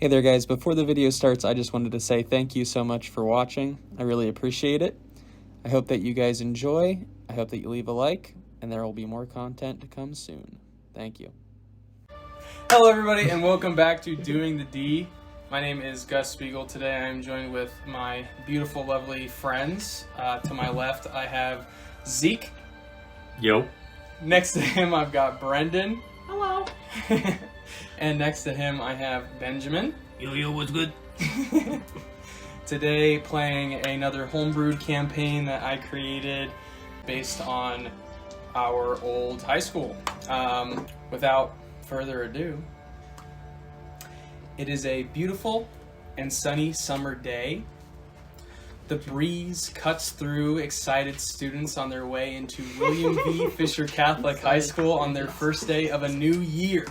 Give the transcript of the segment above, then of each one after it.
Hey there guys, before the video starts, I just wanted to say thank you so much for watching. I really appreciate it. I hope that you guys enjoy. I hope that you leave a like, and there will be more content to come soon. Thank you. Hello everybody, and welcome back to Doing the D. My name is Gus Spiegel. Today I am joined with my beautiful, lovely friends. To my left, I have Zeke. Yo. Next to him, I've got Brendan. Hello. And next to him, I have Benjamin. Yo, what's good? Today, playing another homebrewed campaign that I created based on our old high school. Without further ado, it is a beautiful and sunny summer day. The breeze cuts through excited students on their way into William V. Fisher Catholic High School on their first day of a new year.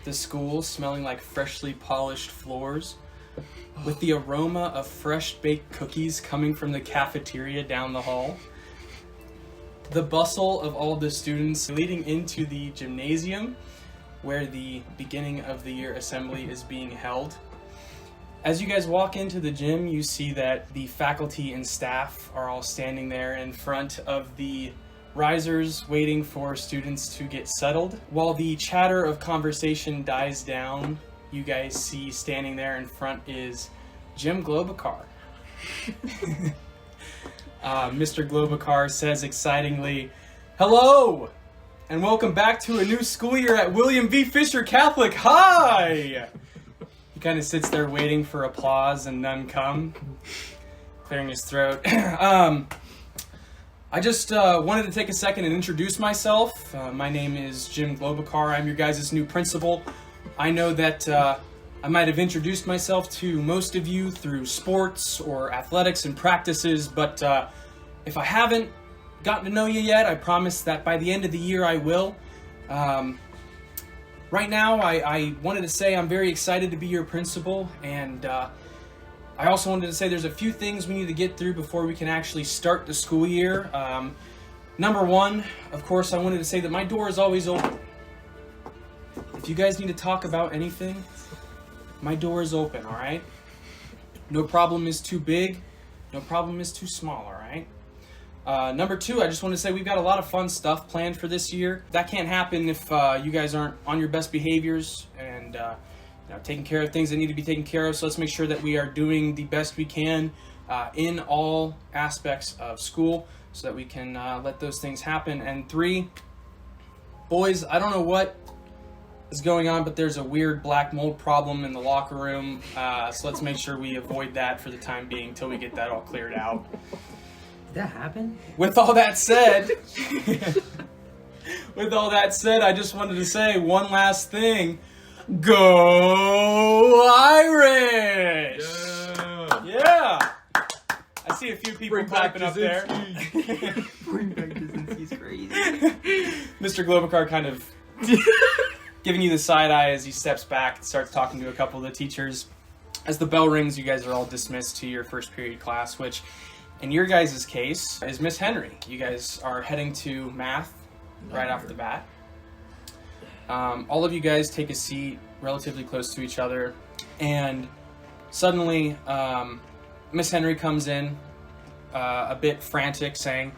The school smelling like freshly polished floors, with the aroma of fresh baked cookies coming from the cafeteria down the hall. The bustle of all the students leading into the gymnasium where the beginning of the year assembly is being held. As you guys walk into the gym, you see that the faculty and staff are all standing there in front of the risers waiting for students to get settled. While the chatter of conversation dies down, you guys see standing there in front is Jim Globakar. Mr. Globakar says excitingly, "Hello, and welcome back to a new school year at William V. Fisher Catholic High." He kind of sits there waiting for applause and none come, clearing his throat. I just wanted to take a second and introduce myself. My name is Jim Globakar. I'm your guys' new principal. I know that I might have introduced myself to most of you through sports or athletics and practices, but if I haven't gotten to know you yet, I promise that by the end of the year I will. Right now, I wanted to say I'm very excited to be your principal, and I also wanted to say there's a few things we need to get through before we can actually start the school year. Number one, of course, I wanted to say that my door is always open. If you guys need to talk about anything, my door is open, all right? No problem is too big, no problem is too small, all right? Number two, I just want to say we've got a lot of fun stuff planned for this year. That can't happen if you guys aren't on your best behaviors and taking care of things that need to be taken care of. So let's make sure that we are doing the best we can in all aspects of school so that we can let those things happen. And three, boys, I don't know what is going on, but there's a weird black mold problem in the locker room. So let's make sure we avoid that for the time being until we get that all cleared out. Did that happen? With all that said, I just wanted to say one last thing. Go Irish! Yeah! I see a few people clapping up there. Bring back He's crazy. Mr. Globakar kind of giving you the side eye as he steps back and starts talking to a couple of the teachers. As the bell rings, you guys are all dismissed to your first period class, which in your guys' case is Miss Henry. You guys are heading to math right off the bat. All of you guys take a seat relatively close to each other, and suddenly Miss Henry comes in a bit frantic, saying,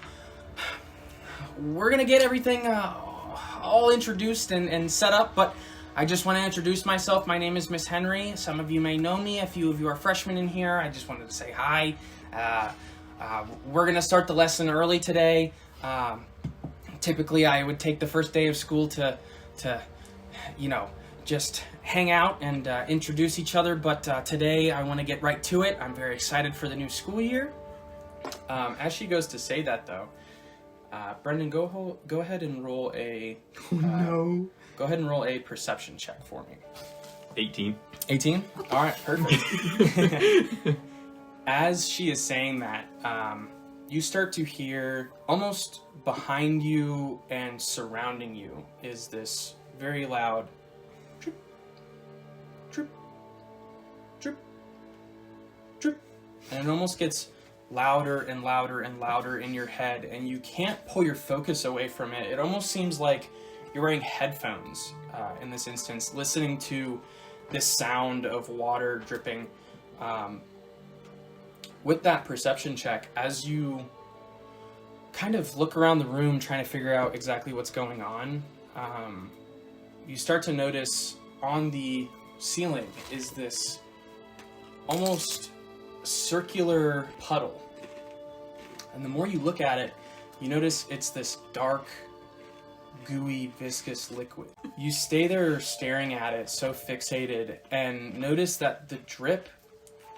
"We're going to get everything all introduced and set up, but I just want to introduce myself. My name is Miss Henry. Some of you may know me. A few of you are freshmen in here. I just wanted to say hi. We're going to start the lesson early today. Typically, I would take the first day of school to just hang out and introduce each other. But today, I want to get right to it. I'm very excited for the new school year." As she goes to say that, though, Brendan, go ahead and roll a. Go ahead and roll a perception check for me. 18. 18? All right, perfect. As she is saying that, you start to hear almost behind you and surrounding you is this very loud drip, drip, drip, drip. And it almost gets louder and louder and louder in your head, and you can't pull your focus away from it. It almost seems like you're wearing headphones in this instance, listening to this sound of water dripping. With that perception check, as you kind of look around the room trying to figure out exactly what's going on, you start to notice on the ceiling is this almost circular puddle. And the more you look at it, you notice it's this dark, gooey, viscous liquid. You stay there staring at it, so fixated, and notice that the drip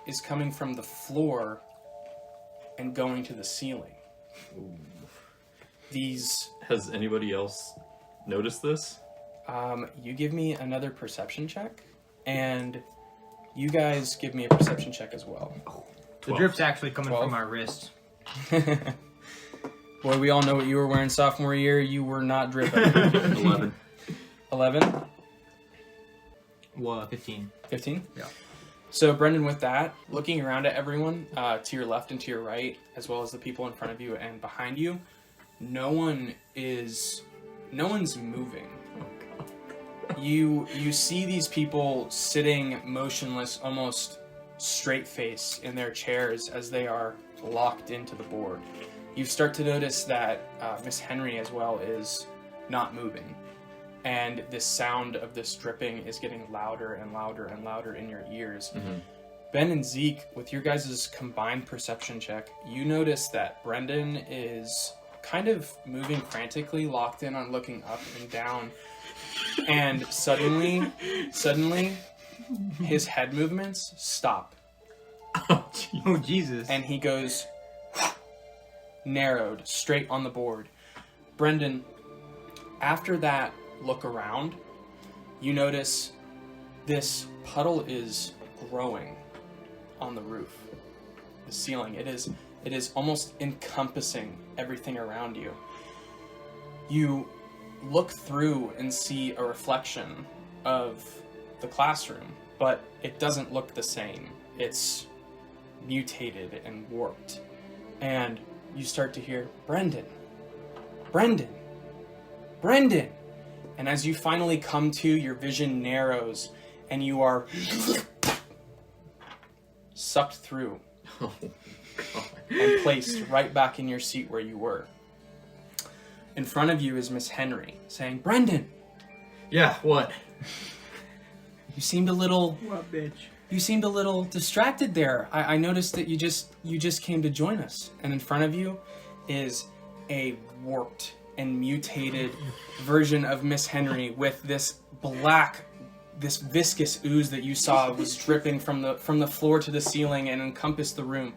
is coming from the floor and going to the ceiling. Ooh. These... Has anybody else noticed this? You give me another perception check, and you guys give me a perception check as well. The 12. drip's actually coming 12. from my wrist. Boy, we all know what you were wearing sophomore year. You were not dripping. 11. 11? Well, 15. 15? Yeah. So, Brendan, with that, looking around at everyone, to your left and to your right, as well as the people in front of you and behind you, no one's moving. You see these people sitting motionless, almost straight-faced in their chairs as they are locked into the board. You start to notice that Miss Henry as well is not moving, and this sound of this dripping is getting louder and louder and louder in your ears. Mm-hmm. Ben and Zeke, with your guys' combined perception check, you notice that Brendan is kind of moving frantically, locked in on looking up and down, and suddenly, his head movements stop, Oh, Jesus. and he goes narrowed straight on the board. Brendan, after that look around, you notice this puddle is growing on the roof, the ceiling. It is almost encompassing everything around you. You look through and see a reflection of the classroom, but it doesn't look the same. It's mutated and warped. And you start to hear, Brendan, Brendan, Brendan. And as you finally come to, your vision narrows and you are sucked through Oh, God. and placed right back in your seat where you were. In front of you is Miss Henry saying, Brendan, Yeah, what? you seemed a little What, bitch? you seemed a little distracted there. I noticed that you just came to join us. And in front of you is a warped and mutated version of Miss Henry with this viscous ooze that you saw was dripping from the floor to the ceiling and encompassed the room,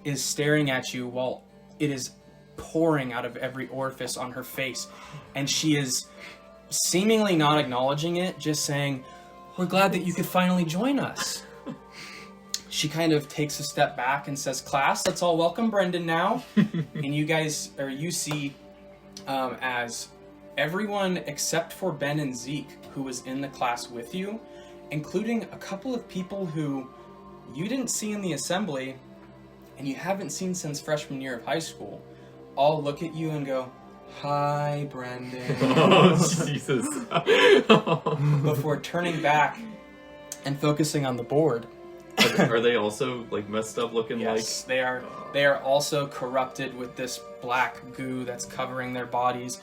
is staring at you while it is pouring out of every orifice on her face. And she is seemingly not acknowledging it, just saying, we're glad that you could finally join us. She kind of takes a step back and says, class, let's all welcome Brendan now. And you see as everyone except for Ben and Zeke, who was in the class with you, including a couple of people who you didn't see in the assembly and you haven't seen since freshman year of high school, all look at you and go, hi, Brendan. Oh, Jesus. Before turning back and focusing on the board. Are they also, like, messed up looking Yes, they are. They are also corrupted with this black goo that's covering their bodies.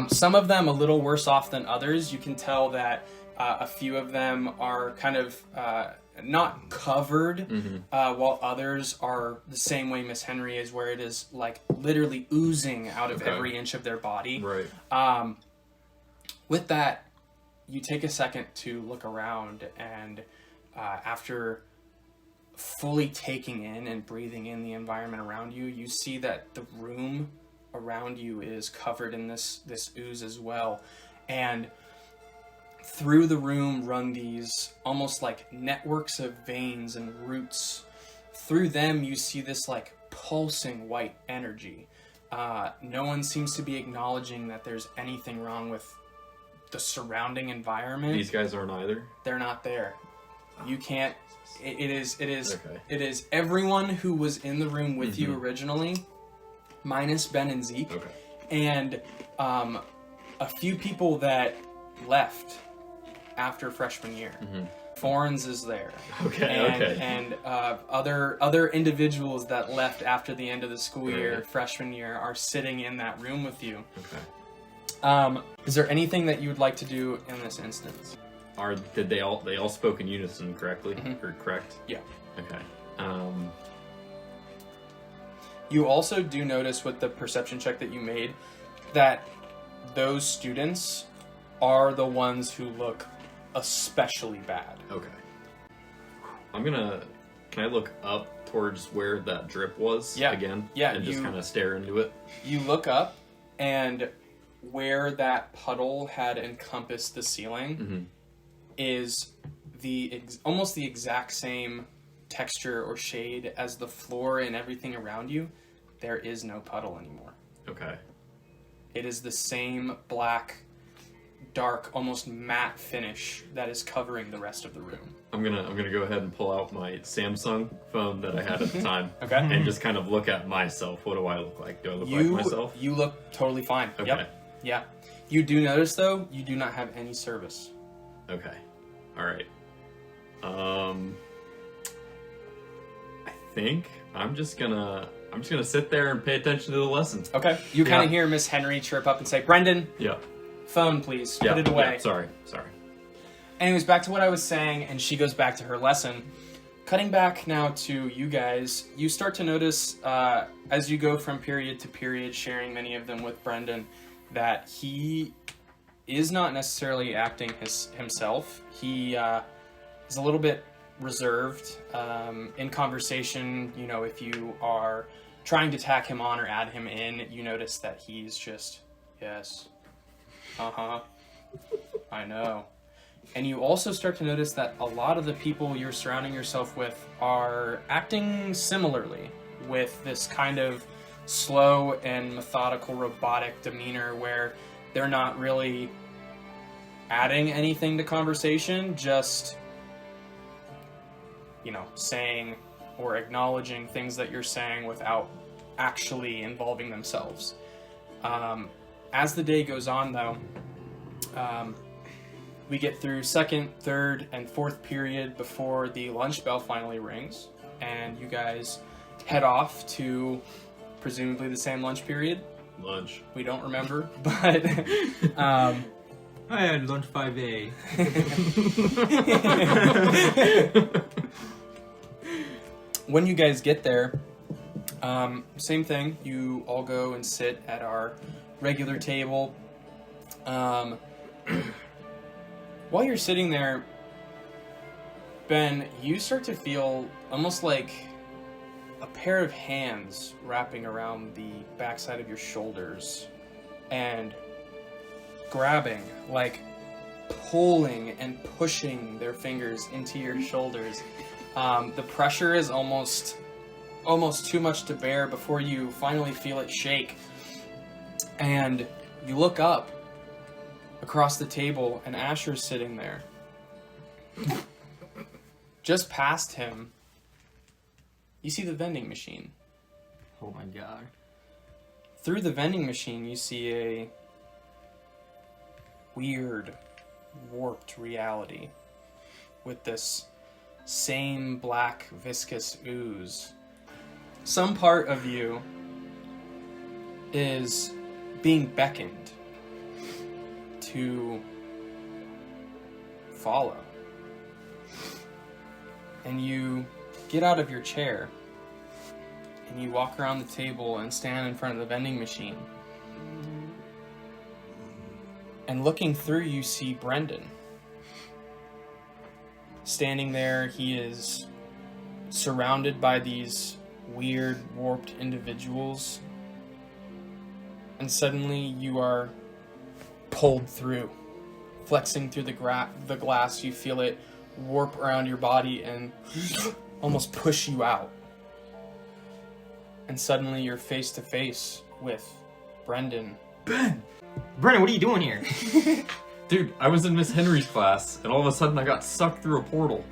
Some of them a little worse off than others. You can tell that a few of them are kind of not covered, while others are the same way Miss Henry is, where it is like literally oozing out of every inch of their body. Right. With that, you take a second to look around, and after fully taking in and breathing in the environment around you, you see that the room around you is covered in this ooze as well. And through the room run these almost like networks of veins and roots. Through them, you see this like pulsing white energy. No one seems to be acknowledging that there's anything wrong with the surrounding environment. These guys aren't either? They're not there. You can't. It is Okay. everyone who was in the room with you originally, minus Ben and Zeke, and a few people that left after freshman year. Forens is there. Okay, and, okay. And other individuals that left after the end of the school year, Right. freshman year, are sitting in that room with you. Okay. Is there anything that you would like to do in this instance? Did they all spoke in unison correctly? Mhm. Or correct? Yeah. Okay. You also do notice with the perception check that you made that those students are the ones who look especially bad. Okay. Can I look up towards where that drip was again? Yeah, And just kind of stare into it? You look up, and where that puddle had encompassed the ceiling is almost the exact same texture or shade as the floor and everything around you. There is no puddle anymore. Okay. It is the same black, dark, almost matte finish that is covering the rest of the room. I'm gonna go ahead and pull out my Samsung phone that I had at the time. Okay. And just kind of look at myself. What do I look like? Do I look like myself? You look totally fine. Okay. Yep. Yeah. You do notice though, you do not have any service. Okay. All right. I think I'm just gonna sit there and pay attention to the lesson. Okay. You kind Yeah. of hear Miss Henry chirp up and say, "Brendan, Yeah. phone, please. Yeah. Put it away." Yeah. Sorry. Anyways, back to what I was saying, and she goes back to her lesson. Cutting back now to you guys, you start to notice as you go from period to period, sharing many of them with Brendan, that he is not necessarily acting himself. He is a little bit reserved in conversation. You know, if you are trying to tack him on or add him in, you notice that he's just, yes, I know. And you also start to notice that a lot of the people you're surrounding yourself with are acting similarly, with this kind of slow and methodical robotic demeanor where they're not really adding anything to conversation, just, you know, saying or acknowledging things that you're saying without actually involving themselves. As the day goes on, though, we get through second, third, and fourth period before the lunch bell finally rings, and you guys head off to presumably the same lunch period. Lunch. We don't remember, but I had lunch 5A. when you guys get there, same thing. You all go and sit at our regular table. While you're sitting there, Ben, you start to feel almost like a pair of hands wrapping around the backside of your shoulders and grabbing, like pulling and pushing their fingers into your shoulders. The pressure is almost too much to bear before you finally feel it shake. And you look up across the table, and Asher's sitting there. Just past him, you see the vending machine. Oh my god. Through the vending machine, you see a weird, warped reality with this same black, viscous ooze. Some part of you is being beckoned to follow. And you get out of your chair and you walk around the table and stand in front of the vending machine. And looking through, you see Brendan. Standing there, he is surrounded by these weird, warped individuals. And suddenly you are pulled through. Flexing through the glass, you feel it warp around your body and almost push you out. And suddenly you're face to face with Brendan. Ben! Brennan, what are you doing here? Dude, I was in Miss Henry's class, and all of a sudden I got sucked through a portal.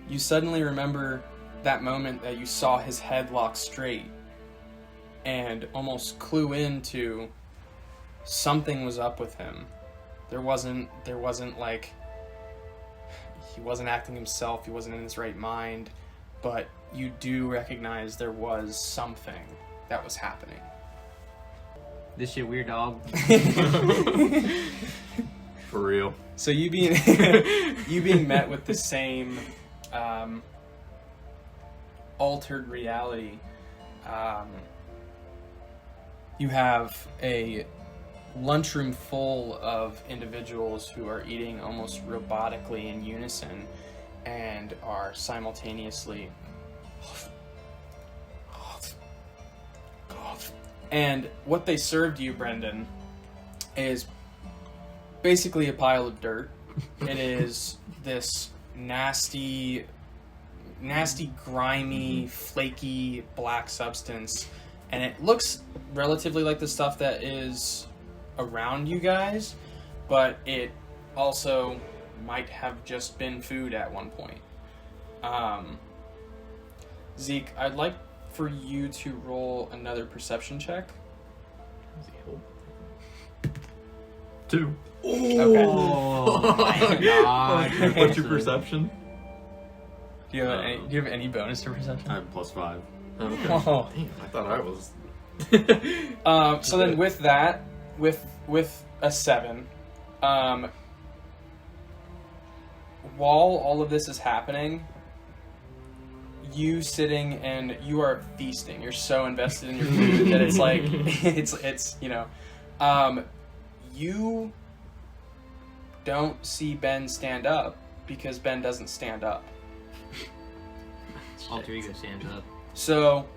You suddenly remember that moment that you saw his head lock straight and almost clue into something was up with him. There wasn't like he wasn't acting himself, he wasn't in his right mind, but you do recognize there was something that was happening. This shit weird, dog. For real. So you being met with the same altered reality. You have a lunchroom full of individuals who are eating almost robotically in unison and are simultaneously. And what they served you, Brendan, is basically a pile of dirt. It is this nasty, grimy, flaky black substance, and it looks relatively like the stuff that is around you guys, but it also might have just been food at one point. Zeke, I'd like for you to roll another perception check. 2. Okay. Oh my god. What's your perception? Do you have any bonus to perception? I have +5. Okay. Oh. Damn, I thought I was. So then with that, with a 7, while all of this is happening, you sitting and you are feasting. You're so invested in your food that it's like it's you don't see Ben stand up because Ben doesn't stand up. Alter ego stands up. So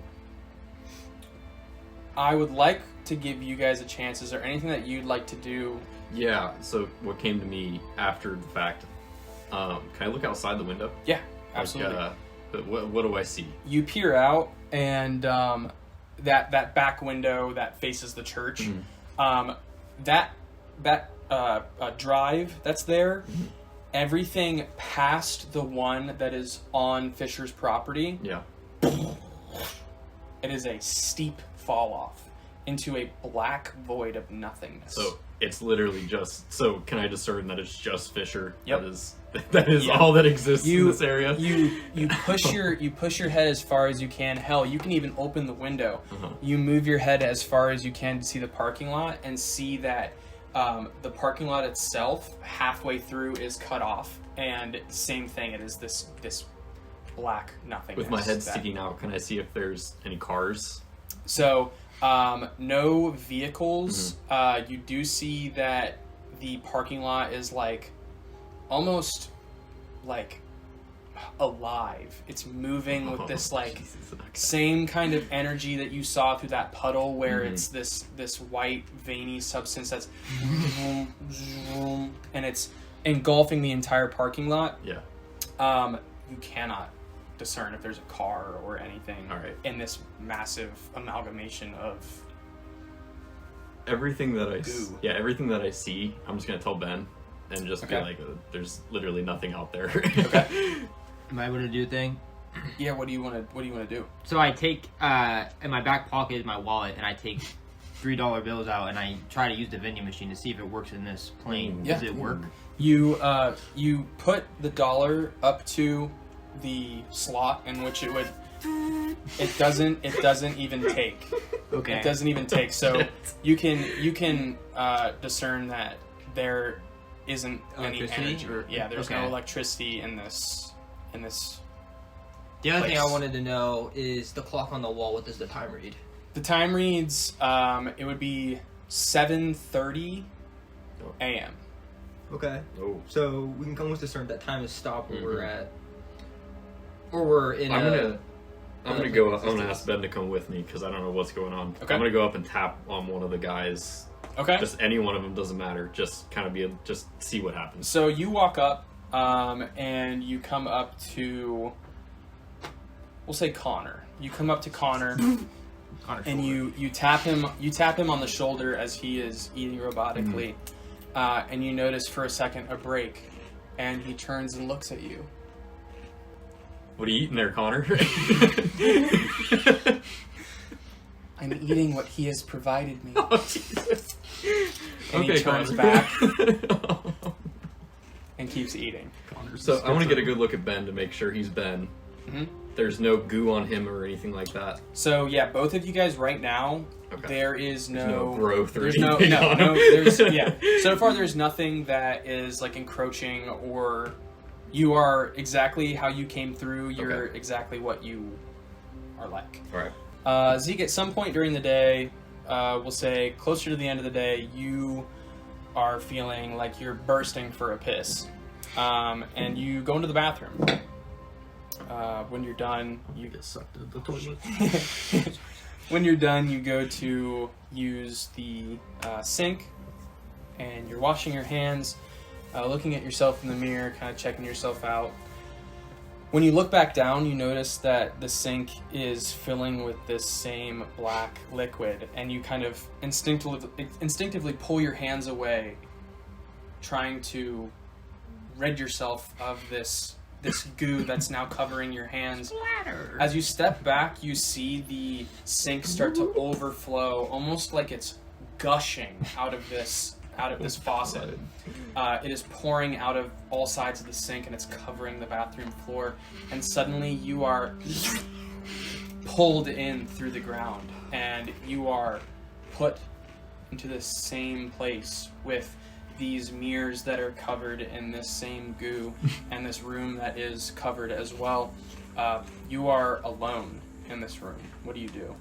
I would like to give you guys a chance. Is there anything that you'd like to do? Yeah, so what came to me after the fact, can I look outside the window? Yeah, absolutely. But what do I see? You peer out, and that back window that faces the church, that drive that's there, everything past the one that is on Fisher's property, Yeah. it is a steep fall off into a black void of nothingness. So it's literally just. So can I discern that it's just Fisher? Yep. That is Yeah. all that exists in this area. You push your head as far as you can. Hell, you can even open the window. You move your head as far as you can to see the parking lot and see that the parking lot itself halfway through is cut off, and same thing. It is this black nothingness. With my head sticking out, can I see if there's any cars? So no vehicles. You do see that the parking lot is like almost like alive. It's moving with this like Jesus, okay. same kind of energy that you saw through that puddle where it's this white veiny substance that's and it's engulfing the entire parking lot. Yeah. You cannot discern if there's a car or anything All right. in this massive amalgamation of Everything that Goo. everything that I see, I'm just gonna tell Ben and just be Okay. like, "There's literally nothing out there." Okay. Am I able to do a thing? Yeah, what do you want to do? So I take in my back pocket is my wallet, and I take $3 bills out, and I try to use the vending machine to see if it works in this plane. Yeah. Does it work? You put the dollar up to the slot in which it would. It doesn't even take. Okay. It doesn't even take. So you can discern that there isn't any Electricity? energy. Or- Yeah, there's okay. no electricity in this. The other thing I place. wanted to know is the clock on the wall. What does the time read? The time reads. It would be 7:30 a.m. Okay. Oh. So we can almost discern that time has stopped where we're at. Or we're in I'm a... gonna go up. I'm gonna ask Ben to come with me because I don't know what's going on. Okay. I'm gonna go up and tap on one of the guys. Okay. Just any one of them doesn't matter. Just kind of just see what happens. So you walk up, and you come up to, we'll say Connor. You come up to Connor, and you tap him. You tap him on the shoulder as he is eating robotically, and you notice for a second a break, and he turns and looks at you. What are you eating there, Connor? I'm eating what he has provided me. Oh, Jesus. And Okay, he turns Connor. back, and keeps eating. So I want to get a good look at Ben to make sure he's Ben. Mm-hmm. There's no goo on him or anything like that. So yeah, both of you guys right now, Okay. there is There's no growth or there's anything on him. So far, there's nothing that is like encroaching, or you are exactly how you came through. You're exactly what you are like. All right. Zeke, at some point during the day, we'll say closer to the end of the day, you are feeling like you're bursting for a piss, and you go into the bathroom. When you're done, you get sucked into the toilet. when you're done, you go to use the sink, and you're washing your hands, looking at yourself in the mirror, kind of checking yourself out. When you look back down, you notice that the sink is filling with this same black liquid, and you kind of instinctively pull your hands away, trying to rid yourself of this goo that's now covering your hands. As you step back, you see the sink start to overflow, almost like it's gushing out of this faucet. It is pouring out of all sides of the sink, and it's covering the bathroom floor. And suddenly, you are pulled in through the ground, and you are put into the same place with these mirrors that are covered in this same goo, and this room that is covered as well. You are alone in this room. What do you do?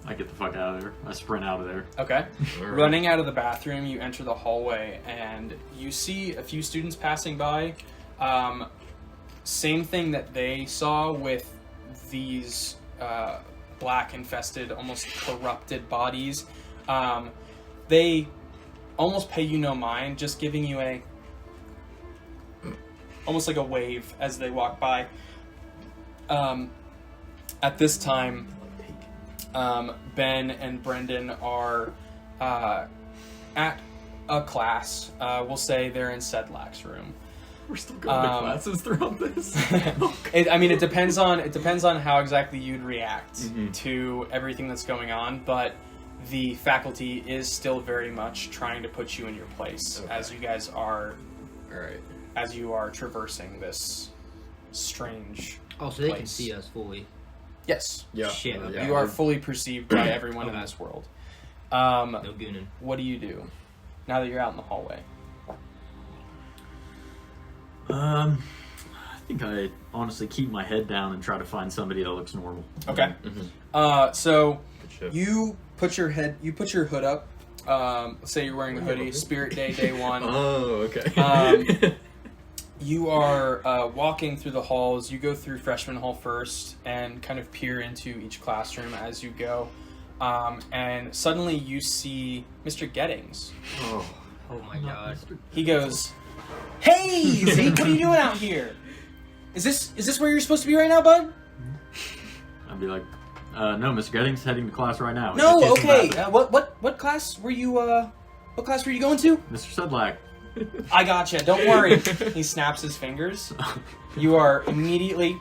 I get the fuck out of there. I sprint out of there. Okay. All right. Running out of the bathroom, you enter the hallway, and you see a few students passing by. Same thing that they saw with these black-infested, almost corrupted bodies. They almost pay you no mind, just giving you almost like a wave as they walk by. At this time, Ben and Brendan are at a class. We'll say they're in Sedlak's room. We're still going to classes throughout this. It depends on how exactly you'd react to everything that's going on, but the faculty is still very much trying to put you in your place as you guys are. All right. As you are traversing this strange. Oh, so they can place. see us fully. Yes. Yeah. Shit, okay. Yeah. You are fully perceived by everyone in Okay. this world. No gooning. What do you do now that you're out in the hallway? I think I honestly keep my head down and try to find somebody that looks normal. Okay. Mm-hmm. So Good shit. you put your hood up. Let's say you're wearing a hoodie. Spirit Day 1. Oh, okay. You are walking through the halls. You go through freshman hall first and kind of peer into each classroom as you go. And suddenly you see Mr. Gettings. Oh. Oh my god. He goes, "Hey, Zeke, what are you doing out here? Is this where you're supposed to be right now, bud?" I'd be like, no, Mr. Gettings heading to class right now. No, Just okay. using What class were you going to? Mr. Sedlak. I gotcha. Don't worry. He snaps his fingers. You are immediately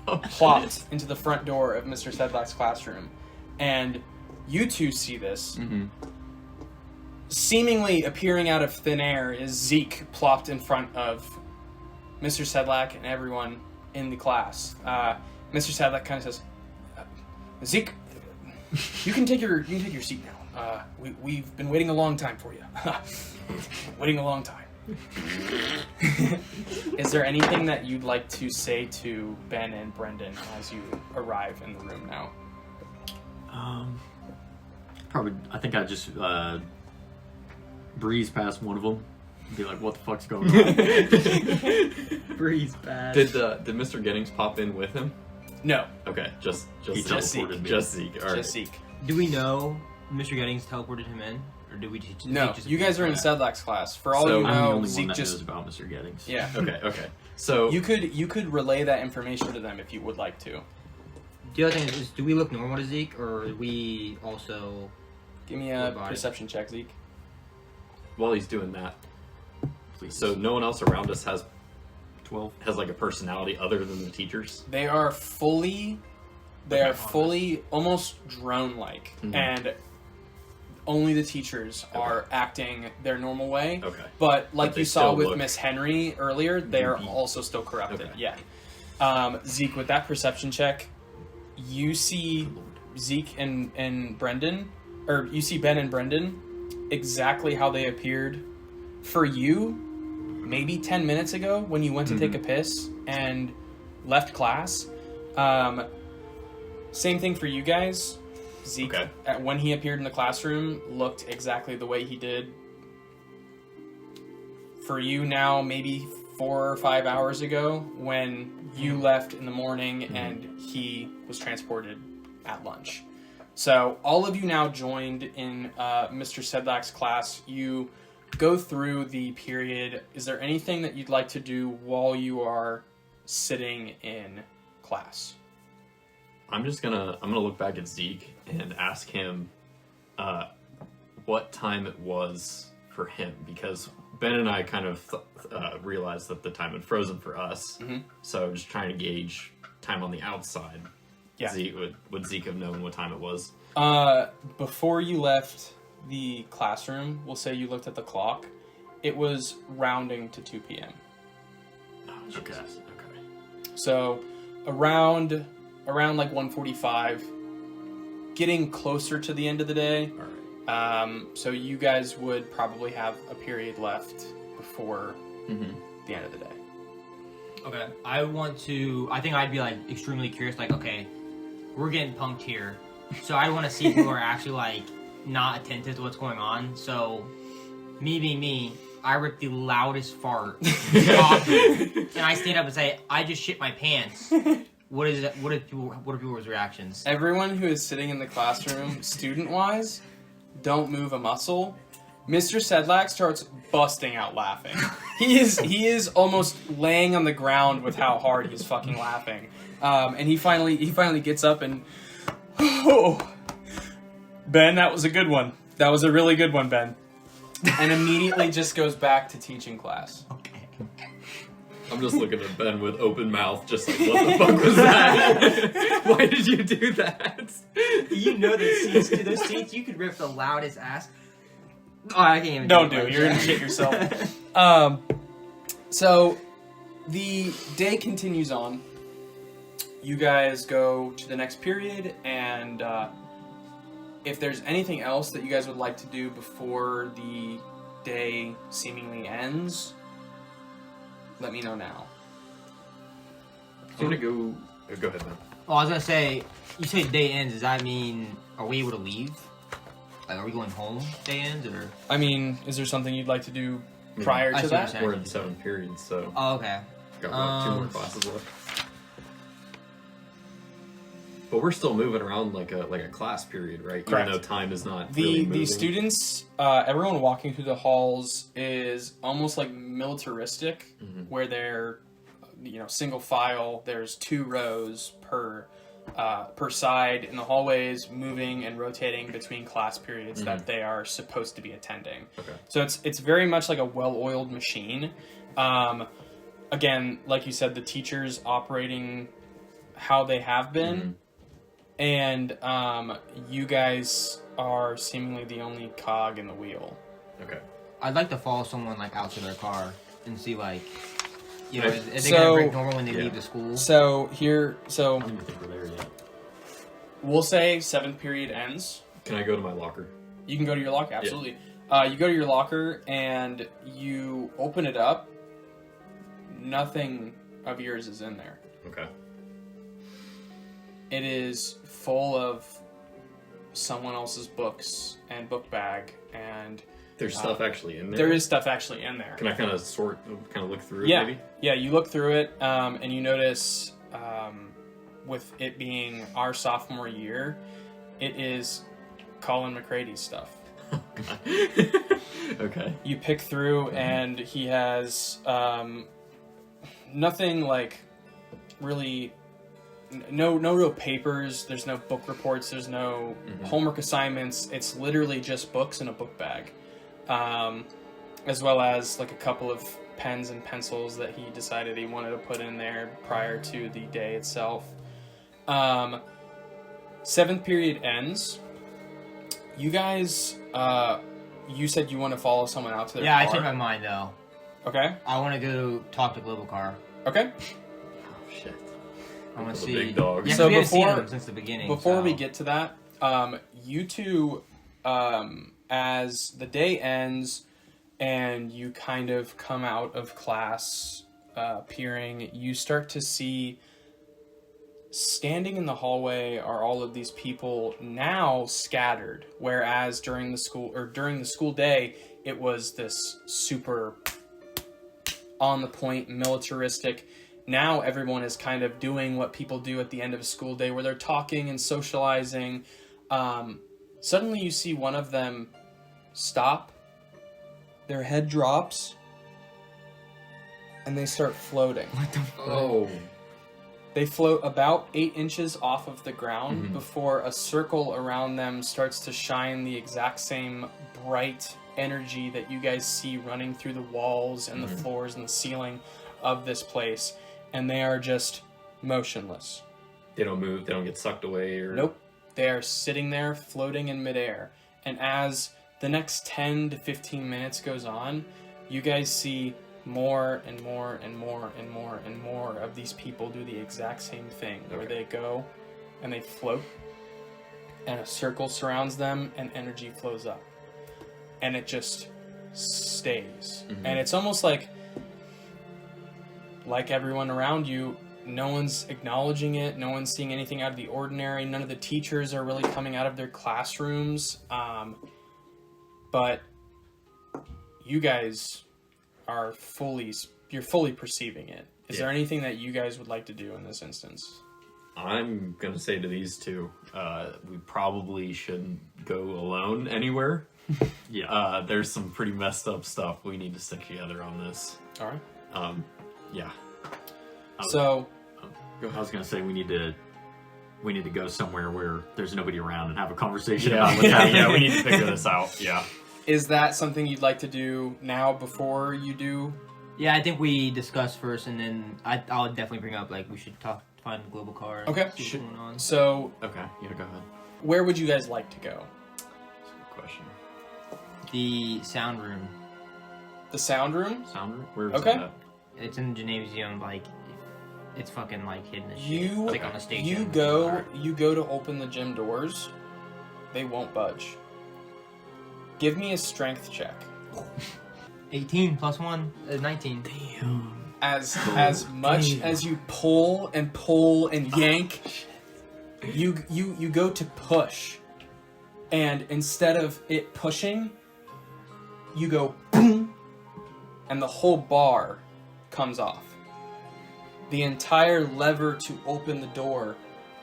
plopped into the front door of Mr. Sedlak's classroom, and you two see this. Mm-hmm. Seemingly appearing out of thin air is Zeke plopped in front of Mr. Sedlak and everyone in the class. Mr. Sedlak kind of says, "Zeke, you can take your seat now. We've been waiting a long time for you. Waiting a long time." Is there anything that you'd like to say to Ben and Brendan as you arrive in the room now? Probably, I think I just breeze past one of them and be like, what the fuck's going on? Breeze past. Did Mr. Gettings pop in with him? No, Okay, just He teleported me. Just Zeke. All right. just Zeke. Do we know Mr. Gettings teleported him in? Or did we just... No, just you guys are in that? Sedlak's class. For all So you I'm the know, only Zeke one that knows just about Mr. Gettings. yeah. Okay. So You could relay that information to them if you would like to. The other thing is, do we look normal to Zeke, or are we also... Give me a Full body. perception check, Zeke. while he's doing that, Please. so no one else around us has 12. like a personality other than the teachers. They are fully almost drone-like, Mhm. and only the teachers are acting their normal way. Okay. But like they you saw still with look Miss Henry earlier, they are Mhm. also still corrupted. Okay. Yeah. Zeke, with that perception check, you see Zeke and Brendan, or you see Ben and Brendan, exactly how they appeared for you maybe 10 minutes ago when you went to take a piss and left class. Same thing for you guys. Zeke, Okay. when he appeared in the classroom, looked exactly the way he did for you now, maybe 4 or 5 hours ago when you left in the morning and he was transported at lunch. So all of you now joined in Mr. Sedlak's class. You go through the period. Is there anything that you'd like to do while you are sitting in class? I'm gonna look back at Zeke and ask him what time it was for him, because Ben and I kind of realized that the time had frozen for us. Mm-hmm. So just trying to gauge time on the outside. Yeah. Zeke, would Zeke have known what time it was? Before you left the classroom, we'll say you looked at the clock, it was rounding to 2 p.m. Okay. Okay. So around like 1:45, getting closer to the end of the day. All right. So you guys would probably have a period left before the end of the day. Okay. I think I'd be like extremely curious, like, okay, we're getting punked here. So I want to see people are actually like not attentive to what's going on. So me being me, I ripped the loudest fart possible. And I stand up and say, I just shit my pants. What are people's reactions? Everyone who is sitting in the classroom, student-wise, don't move a muscle. Mr. Sedlak starts busting out laughing. He is almost laying on the ground with how hard he's fucking laughing. And he finally gets up and, oh, Ben, that was a good one. That was a really good one, Ben. And immediately just goes back to teaching class. Okay. I'm just looking at Ben with open mouth, just like, what the fuck was that? Why did you do that? You know those seats, you could rip the loudest ass. Oh, I can't even. Don't do it. You're gonna shit yourself. So the day continues on. You guys go to the next period, and if there's anything else that you guys would like to do before the day seemingly ends, let me know now. I'm gonna go. Go ahead, man. Well, I was gonna say, you say day ends. Does that mean are we able to leave? Like, are we going home? Day ends, or? I mean, is there something you'd like to do prior I to see what you're that? saying. We're in 7 periods, so Oh, okay. got like 2 more classes left. But we're still moving around like a class period, right? Correct. Even though time is not really moving. The students, everyone walking through the halls is almost like militaristic, where they're, single file. There's 2 rows per side in the hallways, moving and rotating between class periods that they are supposed to be attending. Okay. So it's very much like a well-oiled machine. Again, like you said, the teachers operating how they have been. And you guys are seemingly the only cog in the wheel. Okay. I'd like to follow someone like out to their car and see like, are they So- gonna break normal when they leave the school? So I don't even think we're there yet. we'll say 7th period ends. Can I go to my locker? You can go to your locker, absolutely. You go to your locker and you open it up. Nothing of yours is in there. Okay. It is full of someone else's books and book bag, and There's stuff actually in there. there is stuff actually in there. Can I kind of look through it? Yeah, Maybe? yeah. You look through it, and you notice, with it being our sophomore year, it is Colin McCrady's stuff. Okay. You pick through, and he has nothing like really. No real papers. There's no book reports. There's no homework assignments. It's literally just books in a book bag, as well as like a couple of pens and pencils that he decided he wanted to put in there prior to the day itself. 7th period ends. You guys, you said you want to follow someone out to their Yeah, car. I changed my mind though. Okay. I want to go talk to Global Car. Okay. Oh shit. I want to The see big dogs. Yeah, So we haven't seen before- them since the beginning. Before so. we get to that, you two, as the day ends and you kind of come out of class, peering, you start to see standing in the hallway are all of these people now scattered, whereas during the school day, it was this super on the point, militaristic. Now everyone is kind of doing what people do at the end of a school day where they're talking and socializing. Suddenly you see one of them stop, their head drops, and they start floating. What the fuck? Oh. They float about 8 inches off of the ground before a circle around them starts to shine the exact same bright energy that you guys see running through the walls and the floors and the ceiling of this place. And they are just motionless. They don't move. They don't get sucked away or. Nope. They are sitting there floating in midair. And as the next 10 to 15 minutes goes on, you guys see more and more and more and more and more of these people do the exact same thing, where they go and they float and a circle surrounds them and energy flows up and it just stays. And it's almost like everyone around you, no one's acknowledging it, no one's seeing anything out of the ordinary, none of the teachers are really coming out of their classrooms, but you guys are fully perceiving it. Is there anything that you guys would like to do in this instance? I'm gonna say to these two, we probably shouldn't go alone anywhere. Yeah. There's some pretty messed up stuff. We need to stick together on this. All right. Yeah. So I was gonna say we need to go somewhere where there's nobody around and have a conversation Yeah, about what's happening. yeah, we need to figure this out. Yeah. is that something you'd like to do now before you do? Yeah, I think we discuss first, and then I'll definitely bring up like we should find the Global Car. And Okay. see what's going on. So Okay. Yeah. Go ahead. where would you guys like to go? That's a good question. The sound room. The sound room? Sound room? Where is Okay. that at? It's in the Gymnasium. Like, it's fucking like hidden as shit. You It's, like on the stage. you go to open the gym doors. They won't budge. Give me a strength check. 18 plus 1, 19. As much as you pull and yank, you go to push, and instead of it pushing, you go boom, and the whole bar comes off. The entire lever to open the door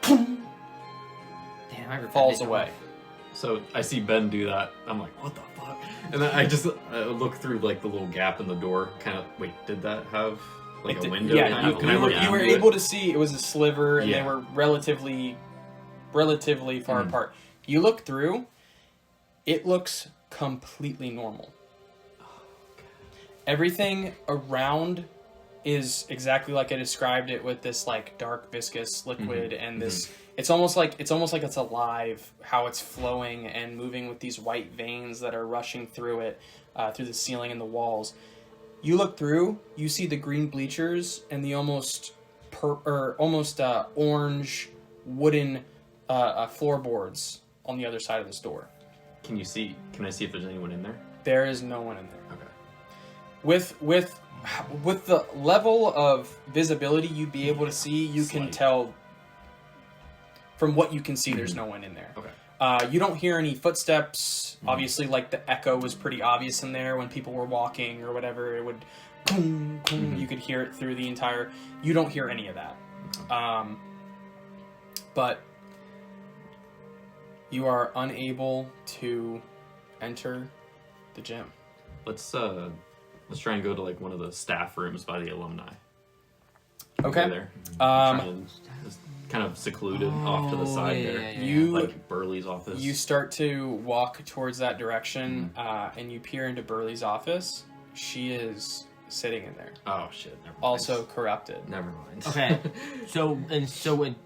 Damn, I ripped that falls bitch away. off. So I see Ben do that. I'm like, what the fuck? And then I just look through like the little gap in the door. Kind of. Wait, did that have like a window? Yeah, kind of? Can I you look were into it? able to see it was a sliver, and they Yeah. were relatively far apart. You look through, it looks completely normal. Everything around is exactly like I described it, with this like dark viscous liquid and this. It's almost like it's alive, how it's flowing and moving with these white veins that are rushing through it, through the ceiling and the walls. You look through, you see the green bleachers and the almost orange wooden floorboards on the other side of this door. Can I see if there's anyone in there? There is no one in there. Okay. With the level of visibility you'd be able to see, you can Slight. tell from what you can see there's no one in there. Okay. You don't hear any footsteps. Obviously, like the echo was pretty obvious in there when people were walking or whatever. It would boom, boom. You could hear it through the entire. You don't hear any of that. But you are unable to enter the gym. Let's try and go to like one of the staff rooms by the alumni. Okay. Go there. Try and just kind of secluded off to the side there. Yeah. You Like Burley's office. You start to walk towards that direction, and you peer into Burley's office. She is sitting in there, Oh shit! Never mind. also corrupted. Never mind. Okay, so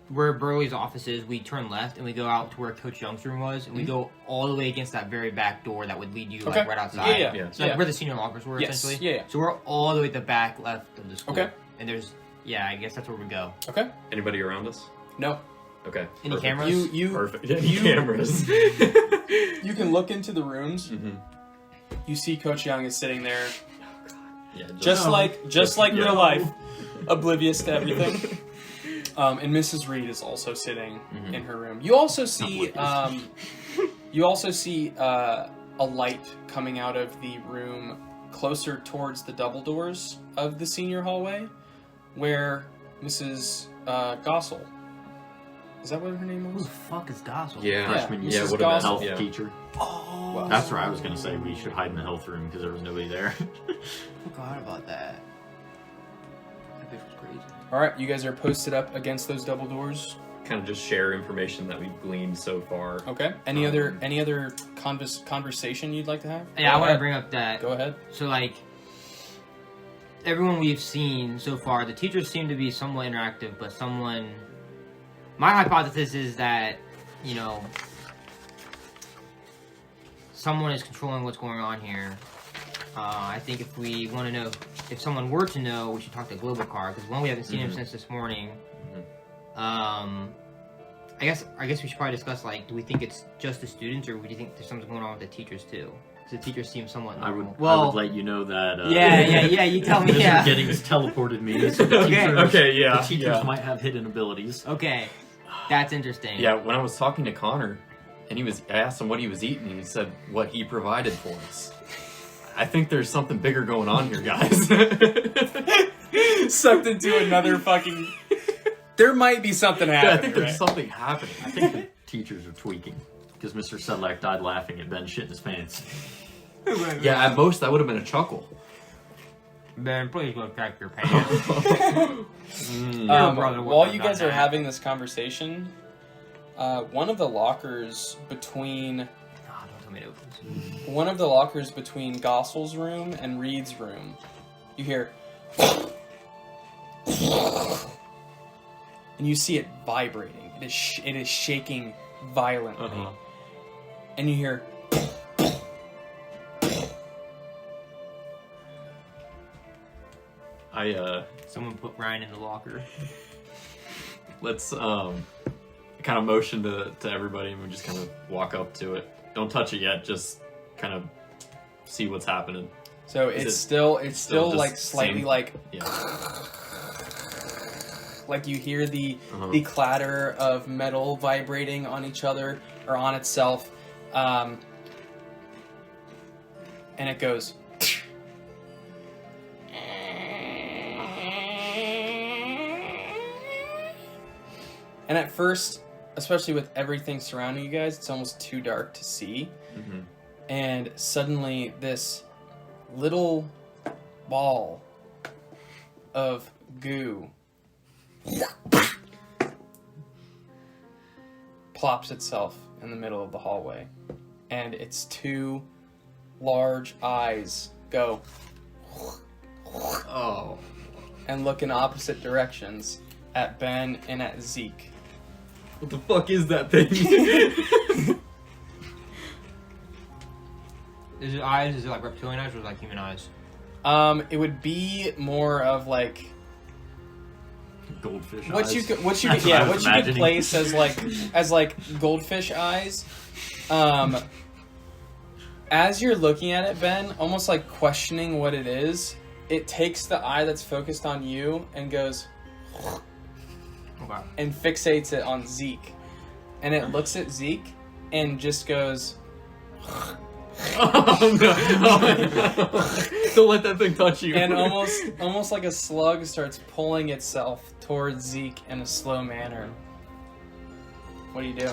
where Burley's office is, we turn left and we go out to where Coach Young's room was, and we go all the way against that very back door that would lead you like Okay. right outside. Yeah. So like where the senior lockers were, Yes. essentially. Yeah. So we're all the way at the back left of the school. Okay. And there's I guess that's where we go. Okay. Anybody around us? No. Okay. Any perfect. cameras? You Perfect. Yeah, you- cameras. you can look into the rooms. Mhm. You see Coach Young is sitting there, Yeah. just like yeah. real life, oblivious to everything. And Mrs. Reed is also sitting in her room. You also see a light coming out of the room closer towards the double doors of the senior hallway, where Mrs. Gossel. Is that what her name Who was? the fuck is Gossel? Yeah. Freshman Mrs. year, what about Gossel. health yeah. teacher. Oh, Wow. That's where I was going to say we should hide in the health room because there was nobody there. I forgot about that. That bitch was crazy. all right. You guys are posted up against those double doors. Kind of just share information that we've gleaned so far. Okay. Any other conversation you'd like to have? Yeah, Go I want to ahead. bring up that. Go ahead. So, like, everyone we've seen so far, the teachers seem to be somewhat interactive, but my hypothesis is that, someone is controlling what's going on here. I think if we want to know, if someone were to know, we should talk to Global Car, because one, we haven't seen him since this morning. I guess we should probably discuss, like, do we think it's just the students, or do you think there's something going on with the teachers too? Because the teachers seem somewhat I normal. would let you know that. Yeah, you tell me. Mr. Yeah. Giddings teleported me, so the Okay. teachers, Okay, yeah, the teachers yeah. might have hidden abilities. Okay, that's interesting. Yeah, when I was talking to Connor, and I asked him what he was eating, and he said what he provided for us. I think there's something bigger going on here, guys. Sucked into another fucking. There might be something happening. I think there's right? something happening. I think the teachers are tweaking because Mr. Sedlak died laughing at Ben shitting his pants. Yeah, at most that would have been a chuckle. Ben, please go check your pants. brother While wouldn't you have guys done are that. having this conversation, one of the lockers between Don't tell me to open Gossel's room and Reed's room, you hear, and you see it vibrating. It is shaking violently, and you hear. Someone put Ryan in the locker. Let's kind of motion to everybody, and we just kind of walk up to it. Don't touch it yet. Just kind of see what's happening. So Is it's it still just like slightly same- like Yeah. like you hear the clatter of metal vibrating on each other or on itself, and it goes. And at first, especially with everything surrounding you guys, it's almost too dark to see. Mm-hmm. And suddenly, this little ball of goo plops itself in the middle of the hallway. And its two large eyes go Oh. and look in opposite directions at Ben and at Zeke. What the fuck is that thing? Is it eyes? Is it like reptilian eyes or like human eyes? It would be more of like Goldfish what eyes. you could That's what I was could imagining. place as like goldfish eyes. As you're looking at it, Ben, almost like questioning what it is, it takes the eye that's focused on you and goes Okay. and fixates it on Zeke. And it looks at Zeke and just goes Oh, no. Don't let that thing touch you. and almost like a slug starts pulling itself towards Zeke in a slow manner. What do you do?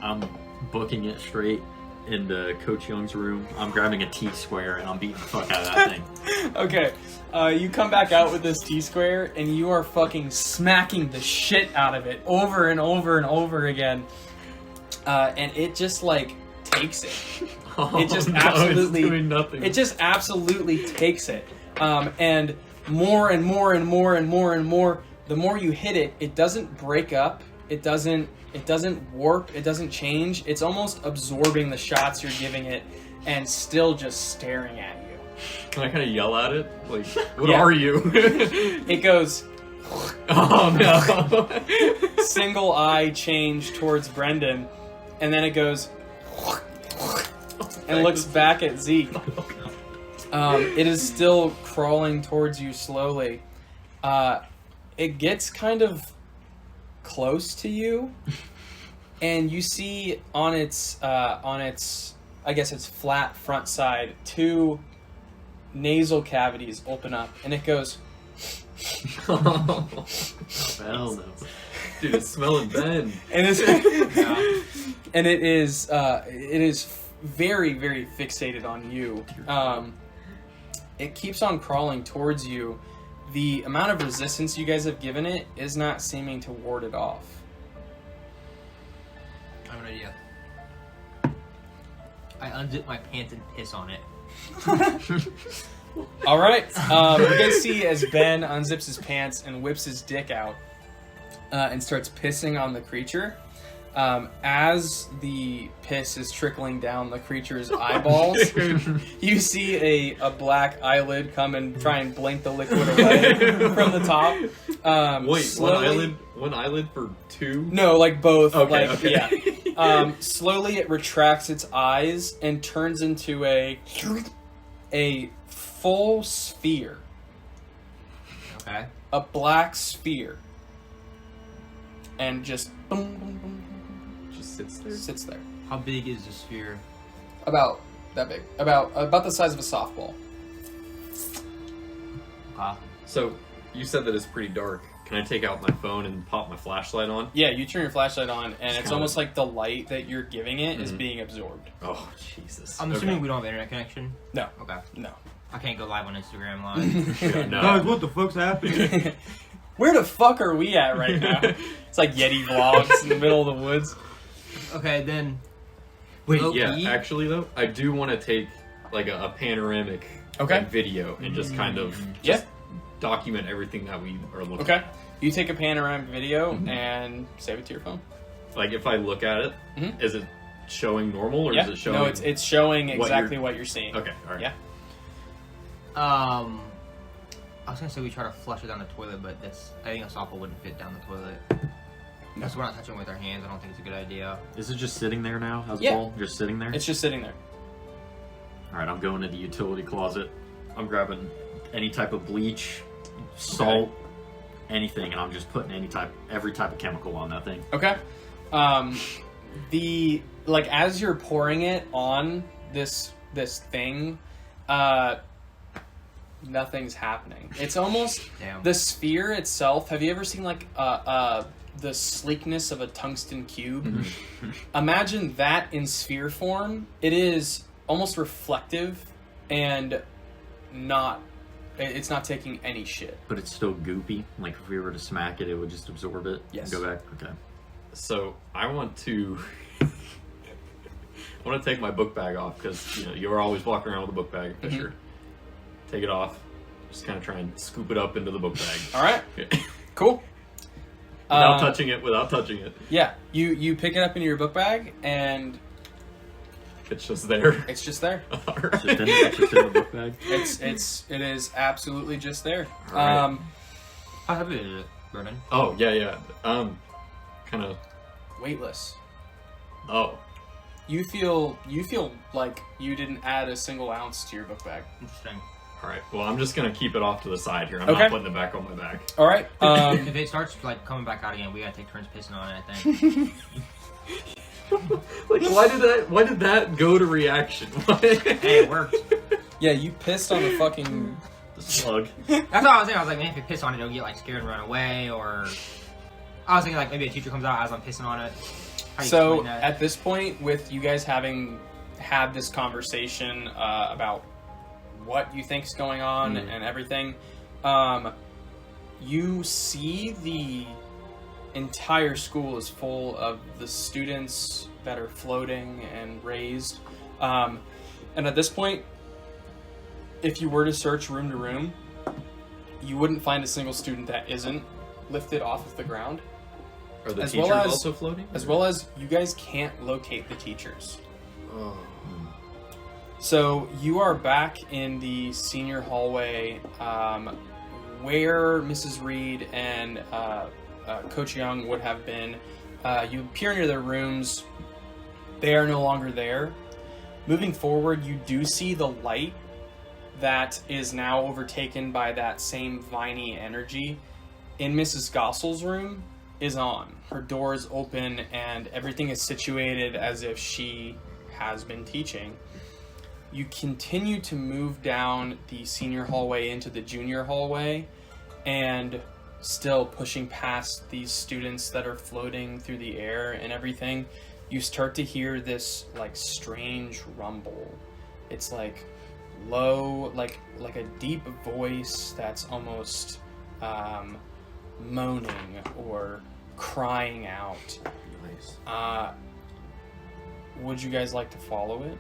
I'm booking it straight into Coach Young's room. I'm grabbing a T-square and I'm beating the fuck out of that thing. Okay, you come back out with this T-square and you are fucking smacking the shit out of it over and over and over again. And it just like takes it. Oh, It just no, absolutely it's doing nothing. It just absolutely takes it. And more and more and more and more and more, the more you hit it, it doesn't break up. It doesn't warp. It doesn't change. It's almost absorbing the shots you're giving it and still just staring at you. Can I kind of yell at it? Like, what Yeah. are you? It goes Oh no! single eye change towards Brendan, and then it goes and looks back at Zeke. It is still crawling towards you slowly. It gets kind of close to you, and you see on its I guess its flat front side, 2 nasal cavities open up, and it goes. Hell no. Dude, it's smelling Ben. And it's and it is very, very fixated on you. It keeps on crawling towards you. The amount of resistance you guys have given it is not seeming to ward it off. I have an idea. I unzip my pants and piss on it. All right. You guys see as Ben unzips his pants and whips his dick out and starts pissing on the creature. As the piss is trickling down the creature's eyeballs, you see a black eyelid come and try and blink the liquid away from the top. Wait, slowly, one eyelid for 2? No, like both. Okay, like, okay. yeah. Slowly, it retracts its eyes and turns into a full sphere, Okay. a black sphere, and just boom, boom, boom, Just sits there. sits there. How big is the sphere? About that big. About the size of a softball. Okay. So, you said that it's pretty dark. Can I take out my phone and pop my flashlight on? Yeah, you turn your flashlight on, and it's kinda- almost like the light that you're giving it is Mhm. being absorbed. Oh, Jesus. I'm assuming we don't have internet connection. No, Okay. no. I can't go live on Instagram live. Yeah, no. what the fuck's happening? Where the fuck are we at right now? It's like Yeti vlogs in the middle of the woods. Okay, then. Wait, Low-key? yeah, actually, though, I do want to take, like, a panoramic Okay. like, video and just kind of Yeah. document everything that we are looking Okay. at. You take a panoramic video Mhm. and save it to your phone. Like, if I look at it, Mhm. is it showing normal, or Yeah. is it showing... No, it's showing what exactly you're- what you're seeing. Okay, alright. Yeah. I was gonna say we try to flush it down the toilet, but I think a softball wouldn't fit down the toilet. Because we're not touching it with our hands. I don't think it's a good idea. Is it just sitting there now? How's the Yeah. ball? Just sitting there? It's just sitting there. Alright, I'm going to the utility closet. I'm grabbing any type of bleach, salt, anything, and I'm just putting every type of chemical on that thing. Okay. As you're pouring it on this thing, nothing's happening. It's almost Damn. the sphere itself. Have you ever seen like the sleekness of a tungsten cube? Imagine that in sphere form. It is almost reflective and it's not taking any shit. But it's still goopy. Like if we were to smack it, it would just absorb it Yes. and go back. Okay. So, I want to... I want to take my book bag off, because, you're always walking around with a book bag, Fisher. Take it off. Just kind of try and scoop it up into the book bag. All right. Cool. Without touching it. Yeah. You pick it up into your book bag and It's just there. it's just there. Alright. It's just in the book bag. It is absolutely just there. Alright. How heavy is it, Brennan? Oh, yeah. Kind of... Weightless. Oh. You feel like you didn't add a single ounce to your book bag. Interesting. Alright, well, I'm just going to keep it off to the side here. I'm Okay. not putting it back on my back. All right. If it starts coming back out again, we gotta take turns pissing on it. I think. Like, why did that go to reaction? Hey, it worked. Yeah, you pissed on the fucking. The slug. That's what I was thinking. I was like, man, if you piss on it, it'll get scared and run away, or I was thinking maybe a teacher comes out as I'm pissing on it. How do you So explain that? at this point, with you guys having had this conversation about what you think's going on and everything, you see the entire school is full of the students that are floating and raised, and at this point, if you were to search room to room, you wouldn't find a single student that isn't lifted off of the ground. Are the As teachers well as- also floating? As well as you guys can't locate the teachers. Oh. So you are back in the senior hallway where Mrs. Reed and Coach Young would have been. You peer into their rooms. They are no longer there. Moving forward, you do see the light that is now overtaken by that same viney energy in Mrs. Gossel's room is on. Her door is open and everything is situated as if she has been teaching. You continue to move down the senior hallway into the junior hallway and still pushing past these students that are floating through the air and everything. You start to hear this like strange rumble. It's like low, like a deep voice that's almost moaning or crying out. Nice. Would you guys like to follow it?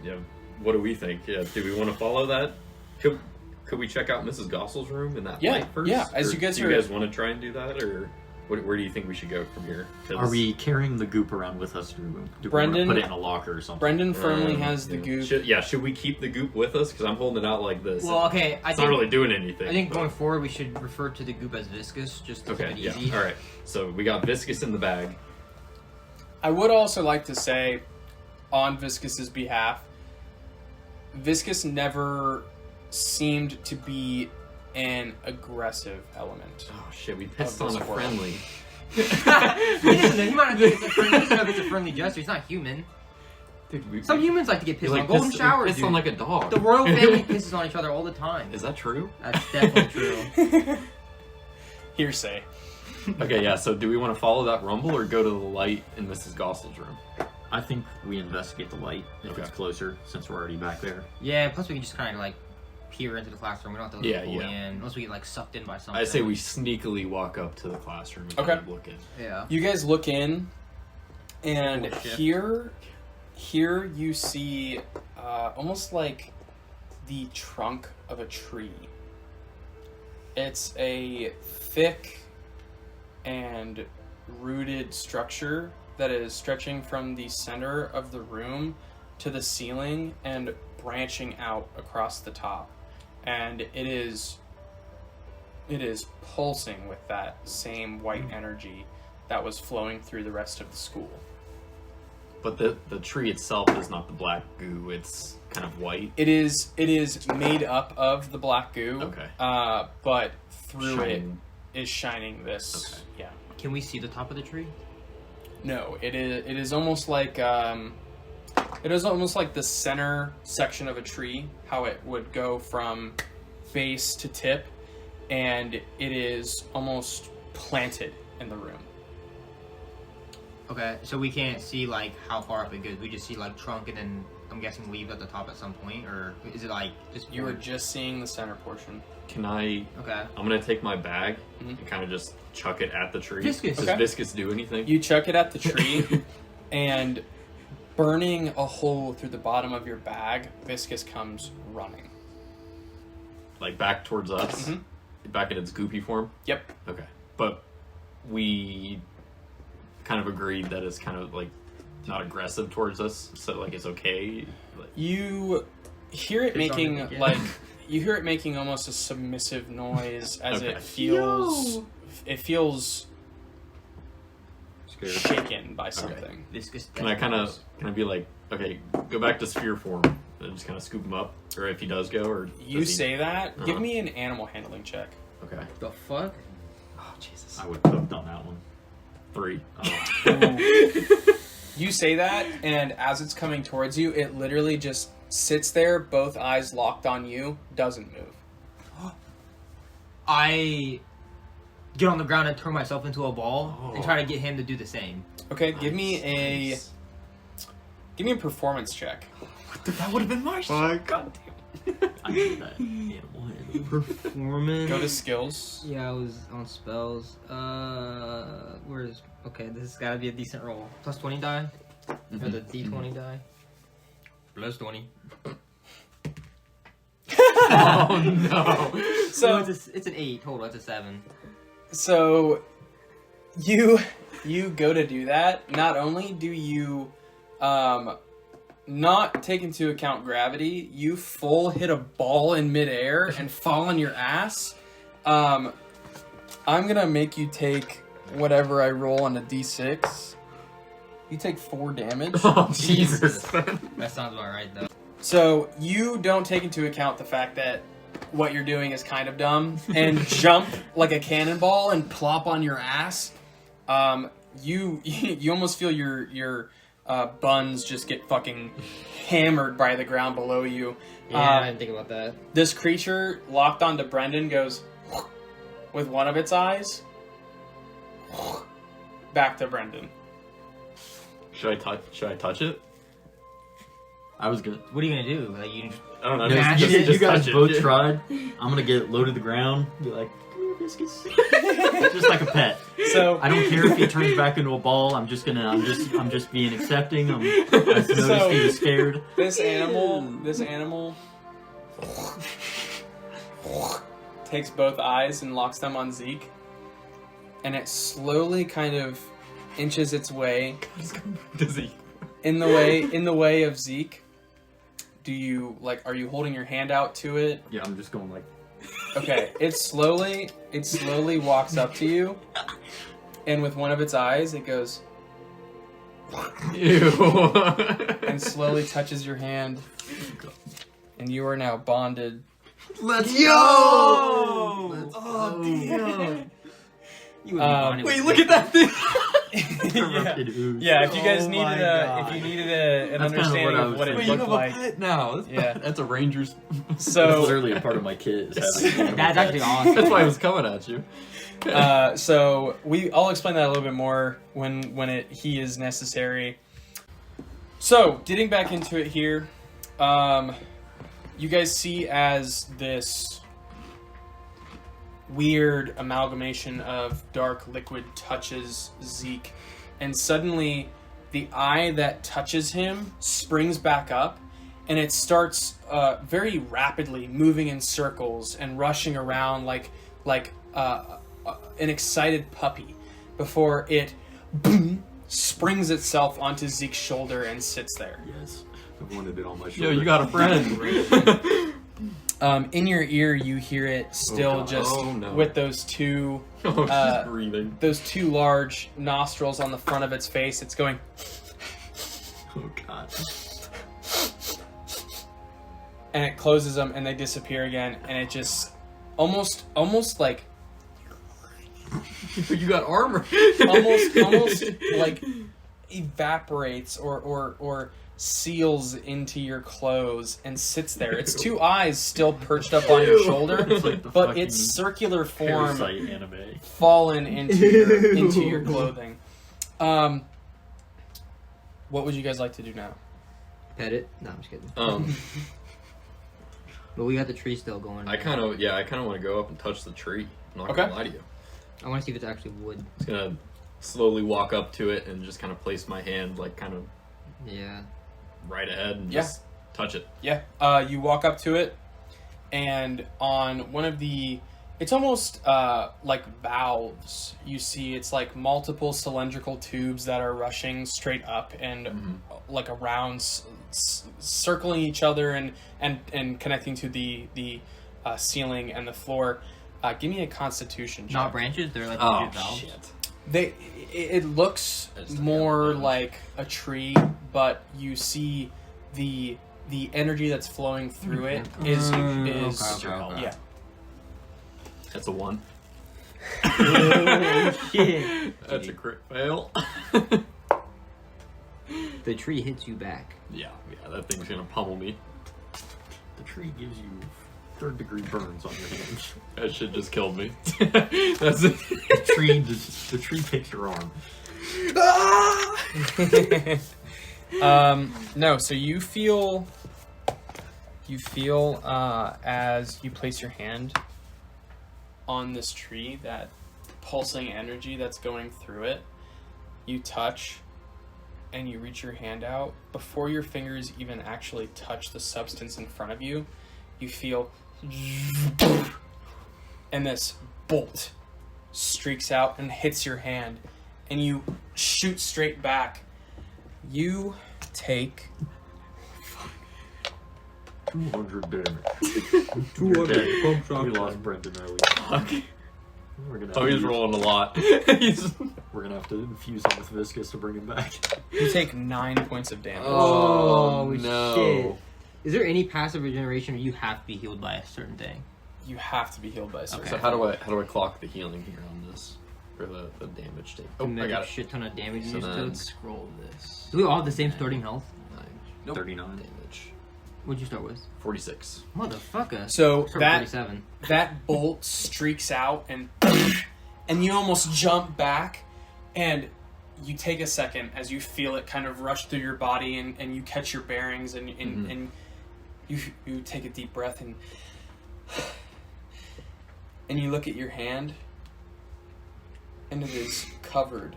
Yeah. What do we think? Yeah. Do we want to follow that? Could we check out Mrs. Gossel's room in that Yeah, light first? yeah, as Or you guys do are- you guys want to try and do that, or where do you think we should go from here? 'Cause- Are we carrying the goop around with us? Do we want to Brendan- put it in a locker or something? Brendan firmly has the yeah. goop. Should we keep the goop with us? Because I'm holding it out like this. Well, okay, I it's think not really doing anything. I think but- going forward we should refer to the goop as viscous, just to Okay. keep it Yeah. easy. All right. So we got viscous in the bag. I would also like to say, on Viscus's behalf, Viscus never seemed to be an aggressive element. Oh shit! We pissed Of on this a world. friendly. He doesn't know. He might not think it's a friendly. He doesn't know if it's a friendly gesture. He's not human. Dude, Some humans like to get we pissed like on. Golden pissed, showers, pissed dude. on like a dog. The royal family pisses on each other all the time. Is that true? That's definitely true. Hearsay. Okay, yeah. So do we want to follow that rumble or go to the light in Mrs. Gossel's room? I think we investigate the light if Okay. it's closer, since we're already back there. Yeah. Plus, we can just kind of like peer into the classroom. We don't have to Yeah, pull yeah. in unless we get like sucked in by something. I say we sneakily walk up to the classroom and Okay. kind of look in. Yeah. You guys look in, and Holy shit. here you see almost like the trunk of a tree. It's a thick and rooted structure that is stretching from the center of the room to the ceiling and branching out across the top. And it is pulsing with that same white energy that was flowing through the rest of the school. But the tree itself is not the black goo. It's kind of white. It is made up of the black goo. Okay. But through Shining. it is shining this. Okay. Yeah. Can we see the top of the tree? No, it is almost like the center section of a tree, how it would go from base to tip, and it is almost planted in the room. Okay, so we can't see like how far up it goes. We just see like trunk and then I'm guessing leaves at the top at some point, or is it like just You are just seeing the center portion. Can I? okay? I'm gonna take my bag Mhm. and kind of just chuck it at the tree. Viscous. Does Okay. Viscous do anything? You chuck it at the tree, and burning a hole through the bottom of your bag, Viscous comes running. Like back towards us? Mhm. Back in its goopy form? Yep. Okay. But we kind of agreed that it's kind of like not aggressive towards us, so like it's okay. Like, You hear it Piss on making it again. like you hear it making almost a submissive noise as Okay. it feels Scared. shaken by something. Viscous. can I be like, okay, go back to sphere form and just kind of scoop him up, or if he does go, or You does he- say that. Give Uh-huh. me an animal handling check. Okay. the fuck? Oh Jesus. I would have done that one. 3. You say that, and as it's coming towards you, it literally just sits there, both eyes locked on you, doesn't move. I get on the ground and turn myself into a ball Oh. and try to get him to do the same. Okay, give me Nice. a performance check. That would have been my shot. God damn. I did that. Animal handling. Performance. Go to skills. Yeah, I was on spells. Where's okay? This has got to be a decent roll. Plus 20 die, or the D20 die. Plus 20. Oh no. So So it's an 8 total. It's a 7. so you go to do that. Not only do you not take into account gravity, you full hit a ball in midair and fall on your ass. I'm gonna make you take whatever I roll on a d6. You take 4 damage. Oh Jesus. That sounds about right though. So you don't take into account the fact that what you're doing is kind of dumb and jump like a cannonball and plop on your ass. You almost feel your buns just get fucking hammered by the ground below you. Yeah, I didn't think about that. This creature locked onto Brendan goes with one of its eyes back to Brendan. Should I touch it? I was gonna. What are you gonna do? Like you? I don't know. No, Just- you guys touch it. both tried. I'm gonna get low to the ground. Be like, "Come here, biscuits." Just like a pet. So I don't care if he turns back into a ball. I'm just being accepting. I noticed So- he was scared. this animal takes both eyes and locks them on Zeke, and it slowly kind of inches its way Does he? in the way of Zeke. Do you are you holding your hand out to it? Yeah, I'm just going like. Okay, it slowly walks up to you, and with one of its eyes it goes Ew. and slowly touches your hand, and you are now bonded. Let's Yo! Oh damn! You would be Um, fine Wait, with look it. at that thing. Corrupted ooze. Yeah, if you guys Oh needed my an God. understanding That's kinda of what I what was it Wait, thinking. you looked have like, a pet now. Yeah. That's a ranger's. That's so literally a part of my kid. Is having animal That's actually pets. awesome. That's why I was coming at you. so I'll explain that a little bit more when he is necessary. So getting back into it here, you guys see as this weird amalgamation of dark liquid touches Zeke, and suddenly the eye that touches him springs back up, and it starts very rapidly moving in circles and rushing around like an excited puppy before it boom, springs itself onto Zeke's shoulder and sits there. Yes, I've wanted it on my Yo, shoulder. you got a friend. In your ear, you hear it still God. just Oh, no. with those two Oh, Uh, she's breathing. large nostrils on the front of its face. It's going, Oh god. and it closes them, and they disappear again, and it just almost like You got armor. almost like evaporates or seals into your clothes and sits there. Its two eyes still perched up on your shoulder, It's like the but fucking its circular form Parasite anime. fallen into your clothing. What would you guys like to do now? Pet it? No, I'm just kidding. But we got the tree still going. I kind of want to go up and touch the tree. I'm not Okay. gonna lie to you. I want to see if it's actually wood. Just gonna slowly walk up to it and just kind of place my hand like kind of Yeah. right ahead and Yeah. just touch it. Yeah, you walk up to it, and on one of the, it's almost like valves. You see, it's like multiple cylindrical tubes that are rushing straight up and like around, circling each other and connecting to the ceiling and the floor. Give me a Constitution check. Not branches. They're like Oh legit valves. shit! It looks That's the more damn like a tree, but you see the energy that's flowing through it is okay. yeah. That's a 1. Oh, shit. That's a crit fail. The tree hits you back. yeah, that thing's gonna pummel me. The tree gives you 3rd-degree burns on your hands. That shit just killed me. That's it. The tree takes your arm. No, so you feel as you place your hand on this tree, that pulsing energy that's going through it, you touch and you reach your hand out. Before your fingers even actually touch the substance in front of you, you feel and this bolt streaks out and hits your hand, and you shoot straight back. You take 200 damage. 200 pump shot. We lost Brendan early. Fuck. We're gonna Oh, he's have rolling a lot. He's... We're gonna have to infuse him with viscous to bring him back. You take 9 points of damage. Oh, shit. no. Is there any passive regeneration where you have to be healed by a certain thing? You have to be healed by a certain. So how do I clock the healing here on this? Or the damage take? Oh, I Make got a it. shit ton of damage So in your then stuff. scroll this. Do we all have the same starting health? 9. 39. Damage. What'd you start with? 46. Motherfucker. So Start with that 47. that bolt streaks out and you almost jump back, and you take a second as you feel it kind of rush through your body, and you catch your bearings, and you take a deep breath, and you look at your hand, and it is covered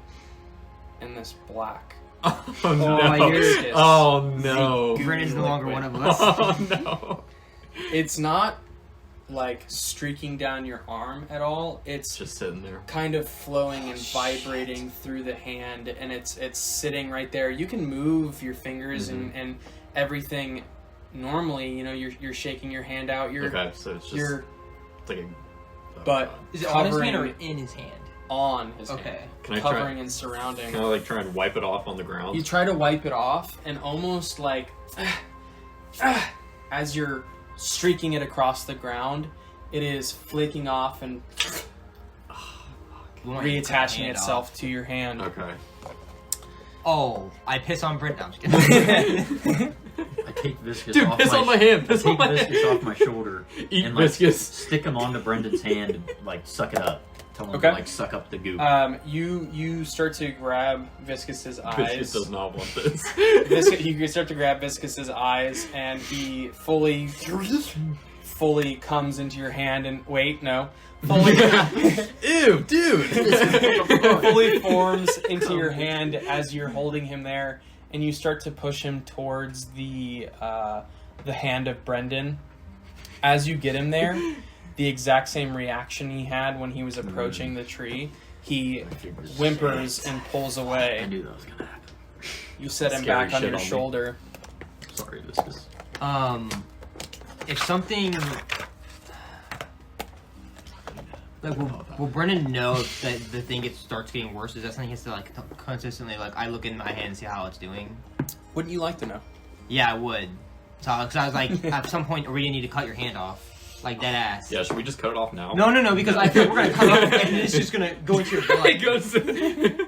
in this black. Oh, no. viscous, Oh, no. gooey Brennan's no longer liquid. one of us. Oh, no. It's not like streaking down your arm at all. It's Just sitting there. kind of flowing and vibrating through the hand, and it's sitting right there. You can move your fingers and everything normally. You know, you're shaking your hand out. Okay, so it's just you're it's like a... oh, but God. Is it on his hand or covering in his hand? on his Okay. hand, Can I try- covering and surrounding. Can I like try and wipe it off on the ground? You try to wipe it off, and almost like as you're streaking it across the ground, it is flaking off and We want you to cut reattaching your hand itself off. to your hand. Okay. Oh, I piss on Brent. No, I'm just kidding. I take viscous Dude, off piss on my hand. Piss I on take my viscous hand. off my shoulder Eat and like viscous. stick him onto Brendan's hand and like suck it up. Tell him Okay. to like suck up the goop. You start to grab Viscus's eyes. Viscous does not want this. You start to grab Viscus's eyes, and he fully comes into your hand. And wait, no, fully Ew, dude. fully forms into your hand as you're holding him there, and you start to push him towards the hand of Brendan. As you get him there, the exact same reaction he had when he was approaching the tree. He whimpers and pulls I away. knew that was gonna happen. You set him Scary back on shit your on me. shoulder. Sorry, viscous. If something like will Brennan know if the thing starts getting worse? Is that something he has to like consistently like? I look in my hand and see how it's doing. Wouldn't you like to know? Yeah, I would. So, cause I was like, at some point, are we gonna need to cut your hand off, like dead ass? Yeah, should we just cut it off now? No, because I feel we're gonna cut it off and it's just gonna go into your blood. It goes.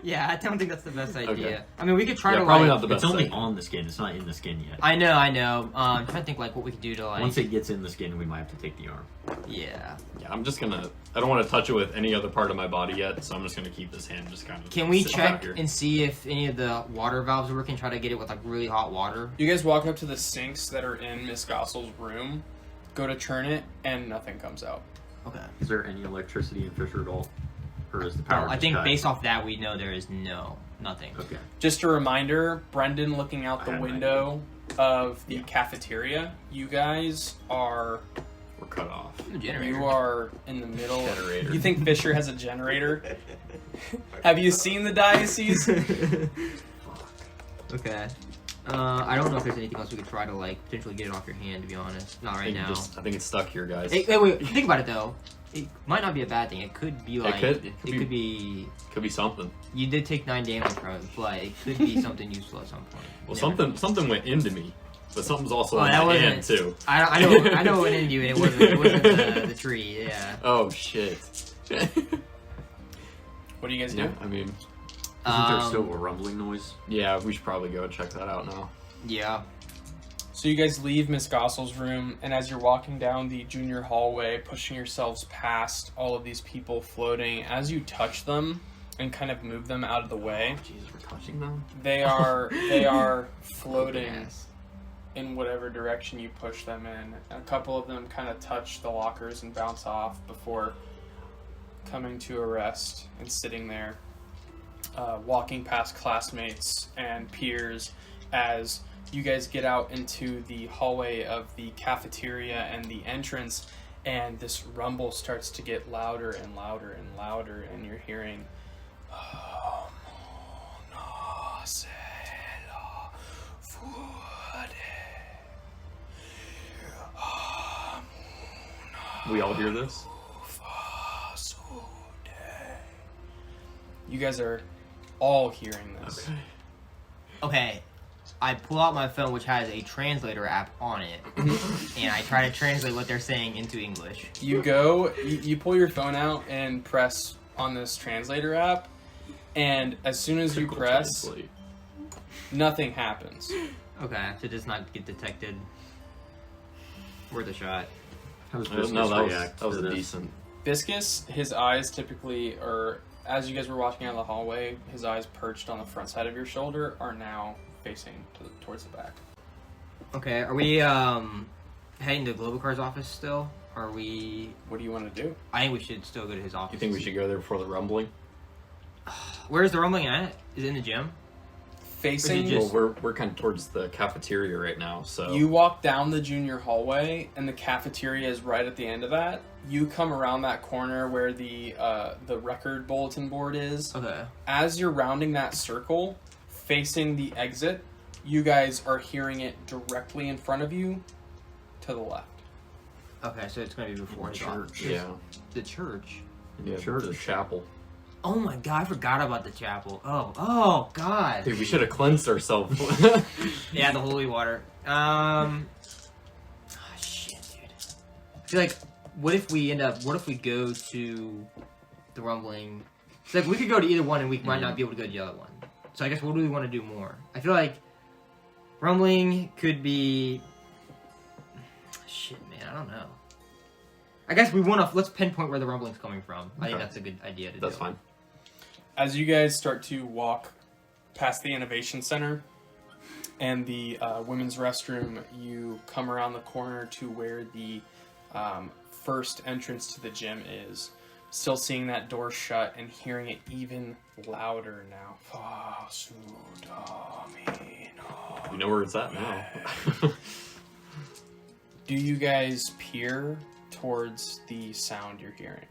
Yeah, I don't think that's the best idea. Okay. I mean, we could try Yeah, to probably like. not the It's best only thing. on the skin. It's not in the skin yet. I know. I'm trying to think like what we could do to like. Once it gets in the skin, we might have to take the arm. Yeah. Yeah, I'm just gonna. I don't want to touch it with any other part of my body yet, so I'm just gonna keep this hand just kind of. Can we sit check back here. and see if any of the water valves are working? Try to get it with like really hot water. You guys walk up to the sinks that are in Miss Gossel's room, go to turn it, and nothing comes out. Okay. Is there any electricity in Fisher at all? Or is the power I just think cut? based off that, we know there is nothing. Okay. Just a reminder, Brendan looking out I the had an window of the cafeteria, you guys are We're cut off. The generator. you are in the middle. Generator. You think Fisher has a generator? Have you seen the diocese? Okay. I don't know if there's anything else we could try to like potentially get it off your hand. To be honest, not right now. I think it's stuck here, guys. Hey, wait. Think about it though. It might not be a bad thing. It could be like could could be. Could be something. You did take 9 damage from it, but it could be something useful at some point. Well, You never know. something went into me, but something's also Oh, in that my wasn't- hand too. I know it went into you, and it wasn't the tree. Yeah. Oh shit. What do you guys do? Yeah, I mean, Isn't there still a rumbling noise? yeah, we should probably go check that out now. Yeah. So you guys leave Miss Gossel's room, and as you're walking down the junior hallway, pushing yourselves past all of these people floating, as you touch them and kind of move them out of the way, Jesus, we're touching them. they are floating Yes. in whatever direction you push them in. A couple of them kind of touch the lockers and bounce off before coming to a rest and sitting there, walking past classmates and peers as you guys get out into the hallway of the cafeteria and the entrance, and this rumble starts to get louder and louder and louder, and you're hearing We all hear this? you guys are all hearing this. Okay, I pull out my phone, which has a translator app on it, and I try to translate what they're saying into English. You go, you pull your phone out and press on this translator app, and as soon as you Google press, Translate. nothing happens. Okay, to just not get detected. Worth a shot. How does No, Viscous that react was to this? decent. Viscous, his eyes typically are, as you guys were walking out of the hallway, his eyes perched on the front side of your shoulder are now facing towards the back. Okay, are we heading to Globocar's office still? Are we? What do you want to do? I think we should still go to his office. You think we should go there before the rumbling? Where's the rumbling at? Is it in the gym? Facing, just- Well, we're kind of towards the cafeteria right now, so... you walk down the junior hallway, and the cafeteria is right at the end of that. You come around that corner where the record bulletin board is. Okay. As you're rounding that circle, facing the exit, you guys are hearing it directly in front of you to the left. Okay, so it's gonna be before his Church. office. Yeah. The church. Yeah, Church. the chapel. Oh my god, I forgot about the chapel. Oh god. Dude, we should have cleansed ourselves. Yeah, the holy water. Shit, dude. I feel like, what if we go to the rumbling? It's like, we could go to either one and we might not be able to go to the other one. So I guess, what do we want to do more? I feel like rumbling could be... Shit, man, I don't know. I guess let's pinpoint where the rumbling's coming from. I think Okay. that's a good idea to do. That's fine. As you guys start to walk past the Innovation Center and the women's restroom, you come around the corner to where the first entrance to the gym is. Still seeing that door shut and hearing it even louder now. You know where it's at now. Do you guys peer towards the sound you're hearing?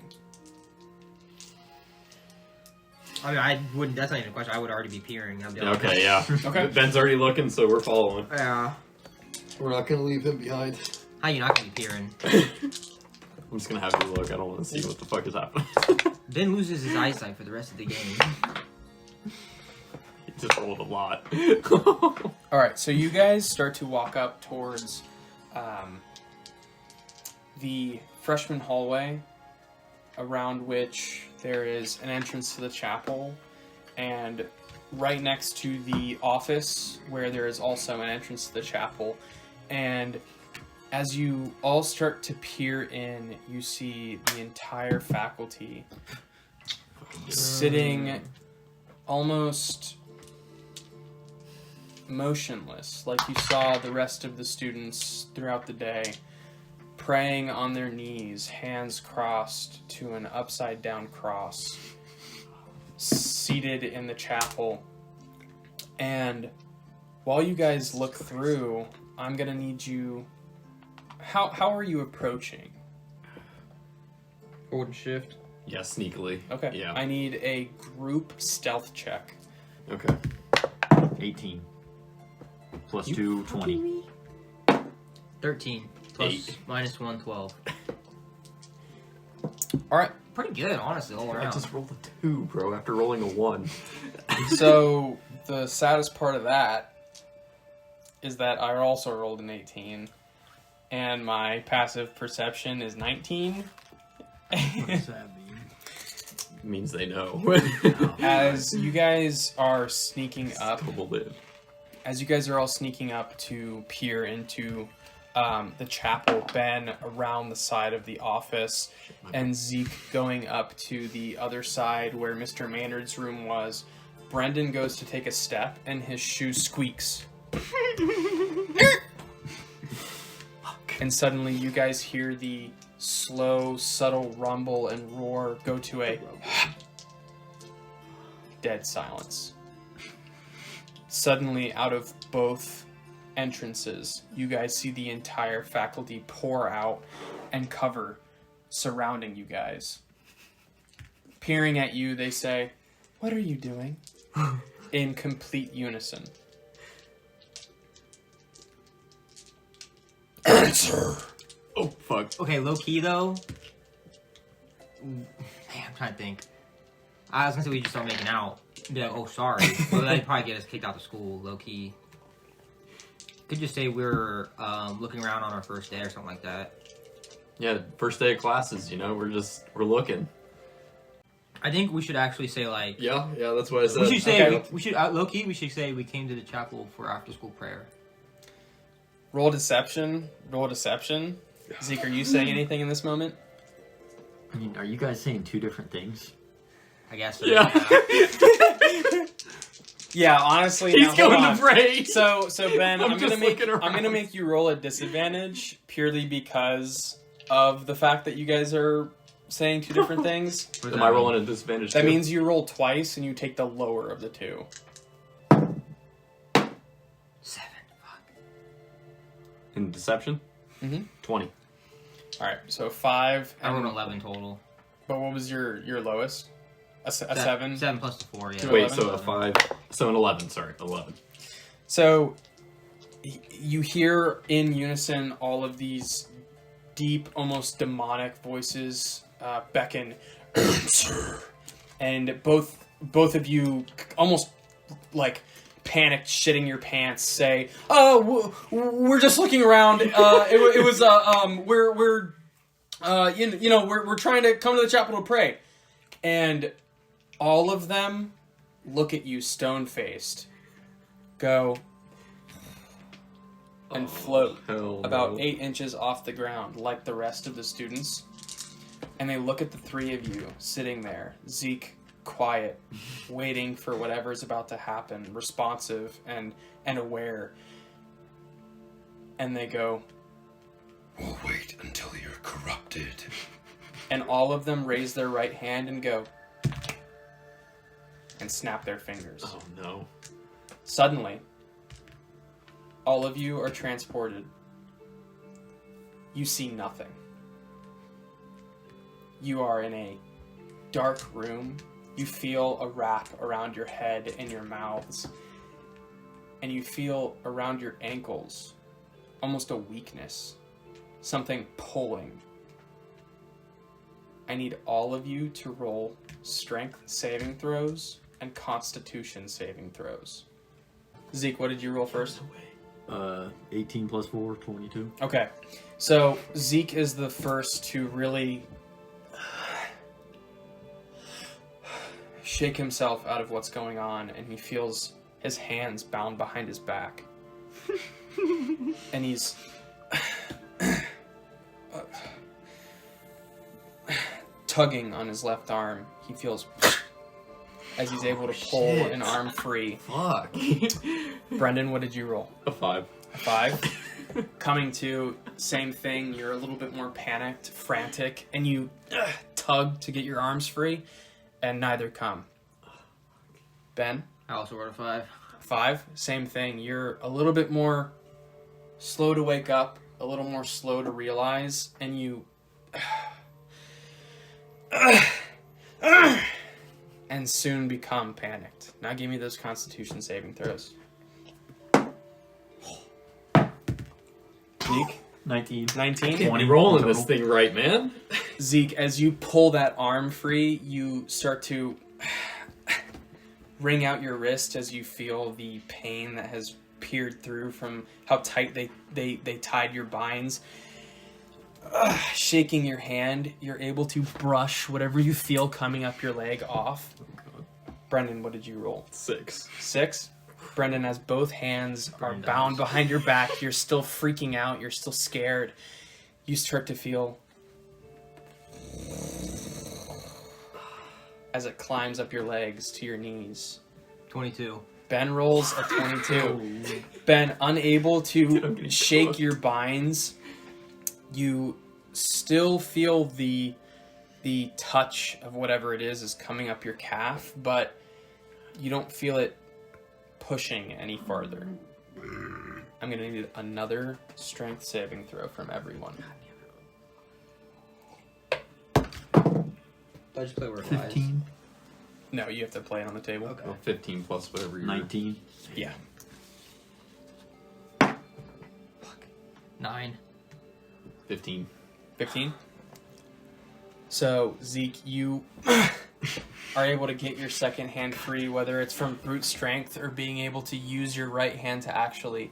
I mean, I wouldn't. That's not even a question. I would already be peering. I'd be like, Okay, yeah. Okay. Ben's already looking, so we're following. Yeah. We're not gonna leave him behind. How you not gonna be peering? I'm just gonna have you look. I don't want to see what the fuck is happening. Ben loses his eyesight for the rest of the game. He just rolled a lot. Alright, so you guys start to walk up towards the freshman hallway, around which there is an entrance to the chapel, and right next to the office, where there is also an entrance to the chapel. And as you all start to peer in, you see the entire faculty sitting almost motionless, like you saw the rest of the students throughout the day, praying on their knees, hands crossed to an upside down cross, seated in the chapel. And while you guys look through, I'm gonna need you. How are you approaching? Hold and shift. Yeah, sneakily. Okay. Yeah. I need a group stealth check. Okay. 18. Plus 2, 20. 13 plus 8. minus 1, 12. All right. Pretty good, honestly, all I around. just rolled a 2, bro, after rolling a 1. So the saddest part of that is that I also rolled an 18, and my passive perception is 19. What does that mean? Means they know. As you guys are sneaking up, Double it. as you guys are all sneaking up to peer into the chapel, Ben around the side of the office, and Zeke going up to the other side where Mr. Maynard's room was, Brendan goes to take a step and his shoe squeaks. And suddenly you guys hear the slow, subtle rumble and roar go to a dead silence. Suddenly, out of both entrances, you guys see the entire faculty pour out, and cover surrounding you guys. Peering at you, they say, "What are you doing?" in complete unison. Answer. Oh, fuck. Okay, low key though. Man, I'm trying to think. I was gonna say we just start making out. Be like, oh, sorry. But that'd probably get us kicked out of school, low key. Could just say we're looking around on our first day or something like that. Yeah, first day of classes, you know, we're looking. I think we should actually say like. Yeah, that's what I said. We should say Okay. we should low key. We should say we came to the chapel for after school prayer. Roll deception. Roll deception. Zeke, are you saying anything in this moment? I mean, are you guys saying two different things? I guess. So, Yeah. Yeah, honestly, He's now, hold going on. to pray. So Ben, I'm I'm just gonna make looking around. I'm gonna make you roll a disadvantage purely because of the fact that you guys are saying two different things. What does Am that I mean? rolling a disadvantage That too? means you roll twice and you take the lower of the two. 7. Fuck. In deception? Mhm. 20. All right, so 5. I rolled 11 total. But what was your lowest? A 7. 7 plus the 4. Yeah. Wait, 11? so a 5. So an 11, sorry. 11. So you hear in unison all of these deep, almost demonic voices beckon, "Answer!" And both of you almost like panicked, shitting your pants, say, "Oh, we're just looking around. It was we're trying to come to the chapel to pray," and all of them look at you stone-faced, go, and float Hell about no. 8 inches off the ground like the rest of the students. And they look at the three of you sitting there, Zeke quiet, waiting for whatever's about to happen, responsive and aware. And they go, We'll wait until you're corrupted. and all of them raise their right hand and go, and snap their fingers. Oh no. Suddenly, all of you are transported. You see nothing. You are in a dark room. You feel a wrap around your head and your mouths. And you feel around your ankles almost a weakness. Something pulling. I need all of you to roll strength saving throws and constitution saving throws. Zeke, what did you roll first? 18 plus 4, 22. Okay, so Zeke is the first to really shake himself out of what's going on, and he feels his hands bound behind his back. And he's tugging on his left arm. He feels as he's able to pull an arm free. Fuck. Brendan, what did you roll? A 5. A 5. Coming to, same thing, you're a little bit more panicked, frantic, and you tug to get your arms free, and neither come. Ben? I also rolled a 5. 5, same thing. You're a little bit more slow to wake up, a little more slow to realize, and you... and soon become panicked. Now give me those constitution saving throws. Zeke? 19. 19? Can't be rolling this thing right, man. Zeke, as you pull that arm free, you start to wring out your wrist as you feel the pain that has peered through from how tight they tied your binds. Shaking your hand, you're able to brush whatever you feel coming up your leg off. Brendan, what did you roll? 6. 6? Brendan, as both hands are bound behind your back, you're still freaking out, you're still scared. You start to feel as it climbs up your legs to your knees. 22. Ben rolls a 22. Ben, unable Dude, I'm to getting shake cooked. your binds, you still feel the touch of whatever it is coming up your calf, but you don't feel it pushing any farther. I'm going to need another strength saving throw from everyone. I just play where it lies. 15, No, you have to play it on the table. Okay. Well, 15 plus whatever you're... 19. Yeah. 9. 15. 15. So, Zeke, you are able to get your second hand free, whether it's from brute strength or being able to use your right hand to actually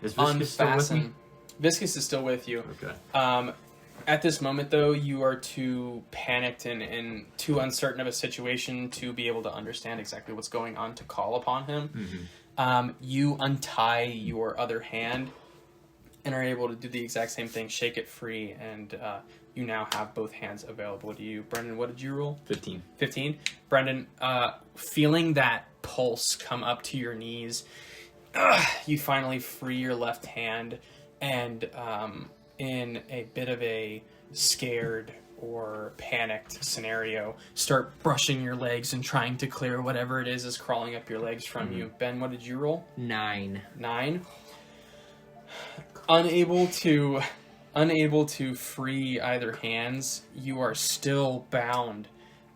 Is Viscous still with me? unfasten. Viscous is still with you. Okay. At this moment, though, you are too panicked and too uncertain of a situation to be able to understand exactly what's going on to call upon him. You untie your other hand and are able to do the exact same thing, shake it free, and you now have both hands available to you. Brendan, what did you roll? 15. 15. Brendan, feeling that pulse come up to your knees, you finally free your left hand and in a bit of a scared or panicked scenario, start brushing your legs and trying to clear whatever it is crawling up your legs from you. Ben, what did you roll? 9. 9. Unable to free either hands, you are still bound.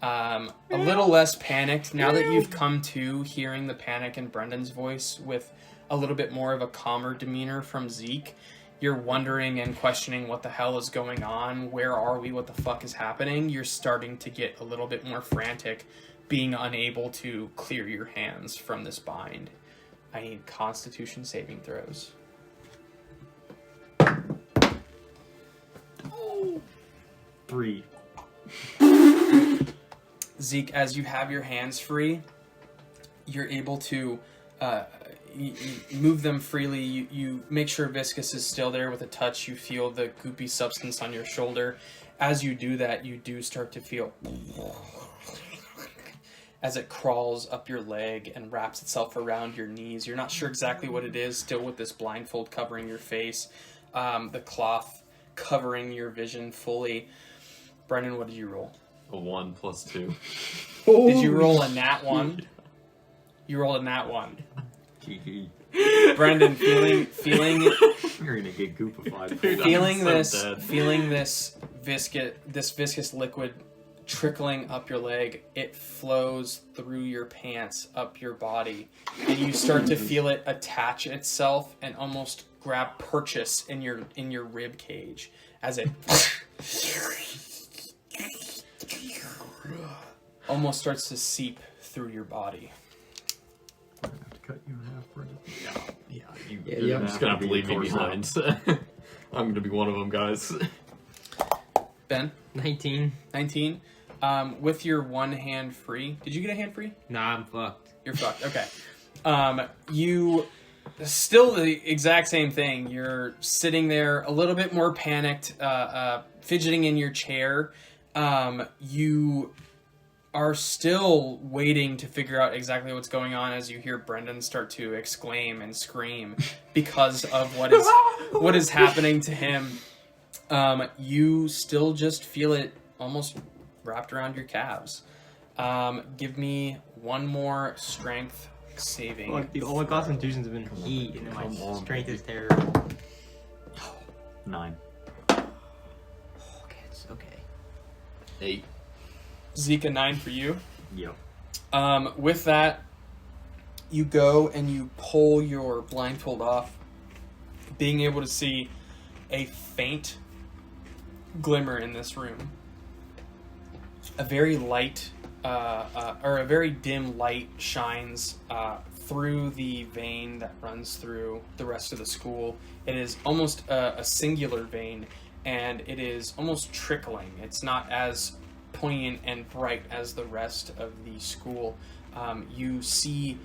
A little less panicked now that you've come to, hearing the panic in Brendan's voice with a little bit more of a calmer demeanor from Zeke. You're wondering and questioning what the hell is going on. Where are we? What the fuck is happening? You're starting to get a little bit more frantic, being unable to clear your hands from this bind. I need Constitution saving throws. 3. Zeke, as you have your hands free, you're able to you move them freely. You make sure Viscous is still there with a touch. You feel the goopy substance on your shoulder. As you do that, you do start to feel as it crawls up your leg and wraps itself around your knees. You're not sure exactly what it is, still with this blindfold covering your face, the cloth covering your vision fully. Brendan, what did you roll? A 1 plus 2. Did you roll a nat 1? You rolled a nat 1. GG. Brendan, feeling You're gonna get goopified. feeling this viscous liquid trickling up your leg, it flows through your pants up your body, and you start to feel it attach itself and almost grab purchase in your rib cage as it almost starts to seep through your body. I have to cut you in half, Brendan. You're just gonna have to leave me behind. I'm gonna be one of them, guys. Ben, 19. 19. With your one hand free. Did you get a hand free? Nah, I'm fucked. You're fucked. Okay. You still the exact same thing. You're sitting there a little bit more panicked, fidgeting in your chair. You are still waiting to figure out exactly what's going on as you hear Brendan start to exclaim and scream because of what is happening to him. You still just feel it almost wrapped around your calves. Give me one more strength saving. Look, dude, all my constitutions have been heat, and then Come my on, strength baby. is terrible. 9. Okay, it's okay. 8. Zeke, a 9 for you. Yep. With that, you go and you pull your blindfold off, being able to see a faint glimmer in this room. A very light, or a very dim light shines through the vein that runs through the rest of the school. It is almost a singular vein, and it is almost trickling. It's not as poignant and bright as the rest of the school. You see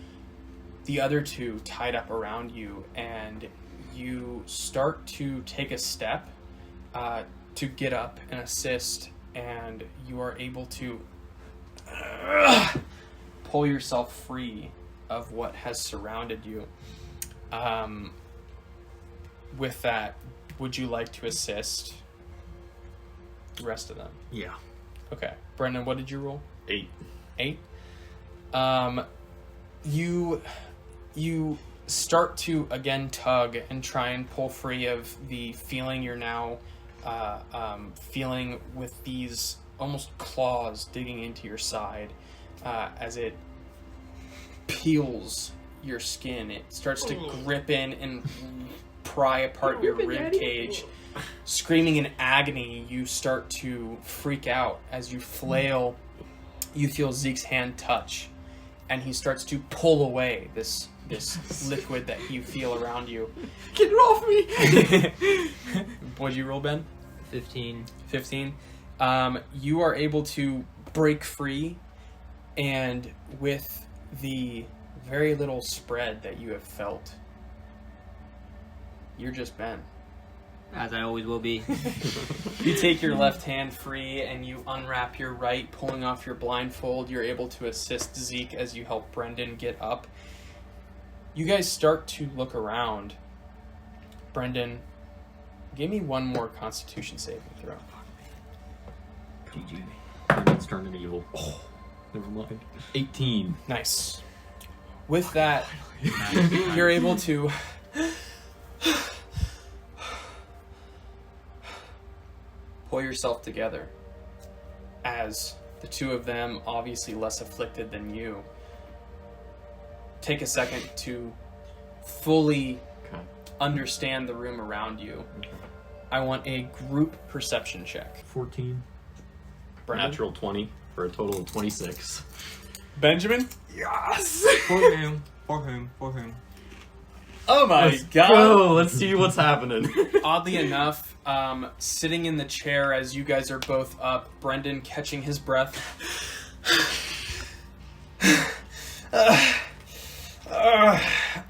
the other two tied up around you, and you start to take a step to get up and assist, and you are able to pull yourself free of what has surrounded you. With that, would you like to assist the rest of them? Yeah. Okay. Brendan, what did you roll? 8. 8. You start to again tug and try and pull free of the feeling you're now feeling with these almost claws digging into your side as it peels your skin. It starts to grip in and pry apart your rib cage. Screaming in agony, you start to freak out. As you flail, you feel Zeke's hand touch, and he starts to pull away this liquid that you feel around you. Get it off me! What'd you roll, Ben? 15. 15. You are able to break free, and with the very little spread that you have felt, you're just Ben. As I always will be. You take your left hand free and you unwrap your right, pulling off your blindfold. You're able to assist Zeke as you help Brendan get up. You guys start to look around. Brendan, give me one more Constitution saving throw. GG. It's turning evil. Oh, never mind. 18. Nice. With that, you're able to pull yourself together as the two of them, obviously less afflicted than you, take a second to fully understand the room around you. I want a group perception check. 14. Brendan? Natural 20 for a total of 26. Benjamin? Yes! For whom? For whom? For whom? Oh my Let's god! go! Let's see what's happening. Oddly enough, sitting in the chair as you guys are both up, Brendan catching his breath.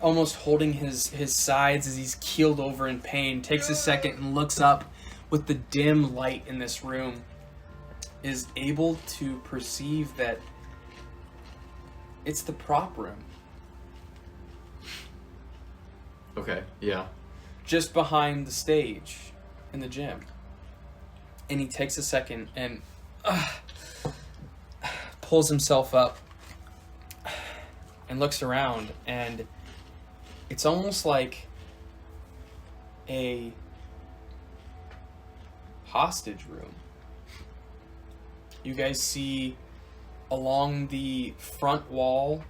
Almost holding his sides as he's keeled over in pain, takes a second and looks up with the dim light in this room, is able to perceive that it's the prop room. Okay, yeah. Just behind the stage in the gym. And he takes a second and pulls himself up and looks around, and it's almost like a hostage room. You guys see along the front wall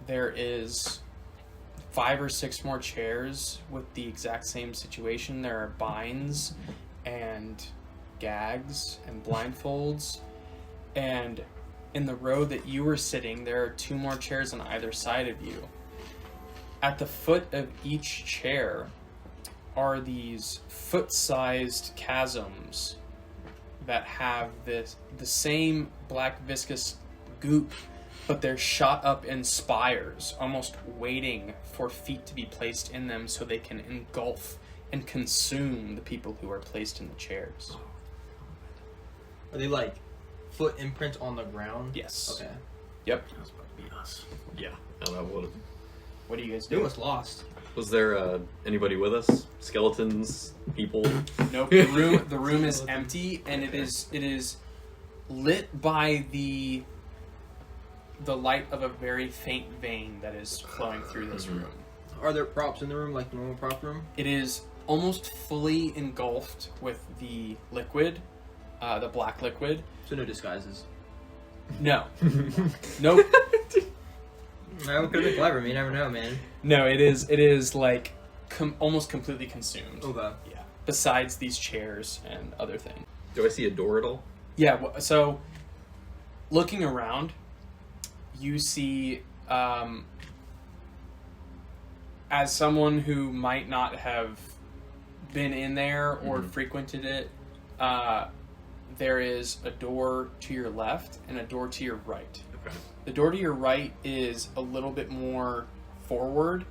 there is 5 or 6 more chairs with the exact same situation. There are binds and gags and blindfolds, and in the row that you were sitting, there are 2 more chairs on either side of you. At the foot of each chair are these foot-sized chasms that have the same black viscous goop, but they're shot up in spires, almost waiting for feet to be placed in them so they can engulf and consume the people who are placed in the chairs. Are they like foot imprints on the ground? Yes. Okay. Yep. That was about to be us. Yeah, no, that would. What do you guys They do? was lost. Was there anybody with us? Skeletons? People? Nope. The room is empty, and it is lit by the light of a very faint vein that is flowing through this room. Are there props in the room like the normal prop room? It is almost fully engulfed with the liquid, the black liquid. So no disguises. No. Nope. I could have been clever. You never know, man. No, it is like almost completely consumed. Okay. Yeah. Besides these chairs and other things. Do I see a door at all? Yeah, so looking around, you see, as someone who might not have been in there or frequented it, there is a door to your left and a door to your right. Okay. The door to your right is a little bit more forward,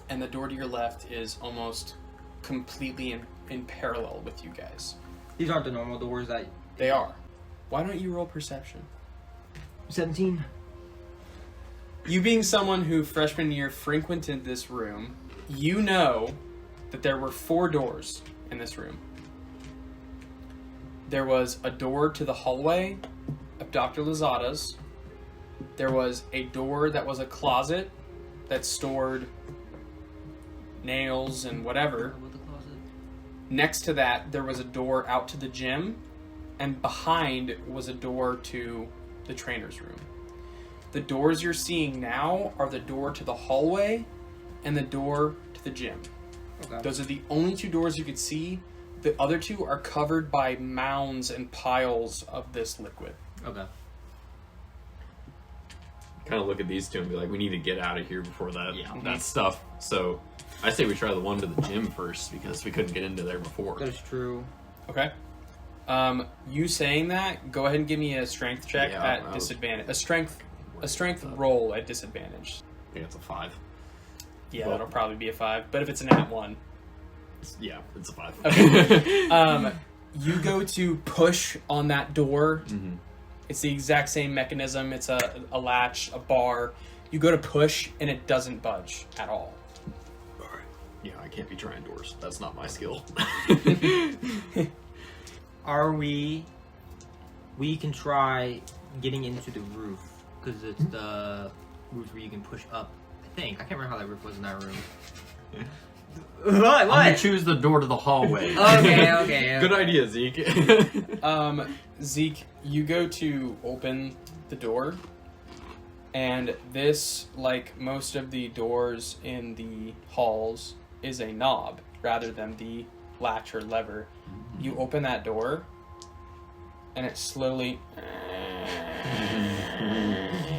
and the door to your left is almost completely in parallel with you guys. These aren't the normal doors that... They are. Why don't you roll perception? 17. You being someone who freshman year frequented this room, you know that there were 4 doors in this room. There was a door to the hallway of Dr. Lozada's. There was a door that was a closet that stored nails and whatever. Next to that, there was a door out to the gym, and behind was a door to the trainer's room. The doors you're seeing now are the door to the hallway and the door to the gym. Okay. Those are the only 2 doors you could see. The other 2 are covered by mounds and piles of this liquid. Okay. Kind of look at these two and be like, we need to get out of here before that Yeah. that stuff. So I say we try the one to the gym first because we couldn't get into there before. That is true. Okay. You saying that, go ahead and give me a strength check Yeah, at I was- disadvantage. A strength roll at disadvantage. I think it's a 5. Yeah, Well- that'll probably be a 5. But if it's an at 1. Yeah, it's a 5. Okay. You go to push on that door. Mhm. It's the exact same mechanism. It's a latch, a bar. You go to push, and it doesn't budge at all. Yeah, I can't be trying doors. That's not my skill. Are we can try getting into the roof because it's the roof where you can push up. I think I can't remember how that roof was in that room. What? I'm gonna choose the door to the hallway. Okay. Good idea, Zeke. Zeke, you go to open the door, and this, like most of the doors in the halls, is a knob rather than the latch or lever. You open that door, and it slowly...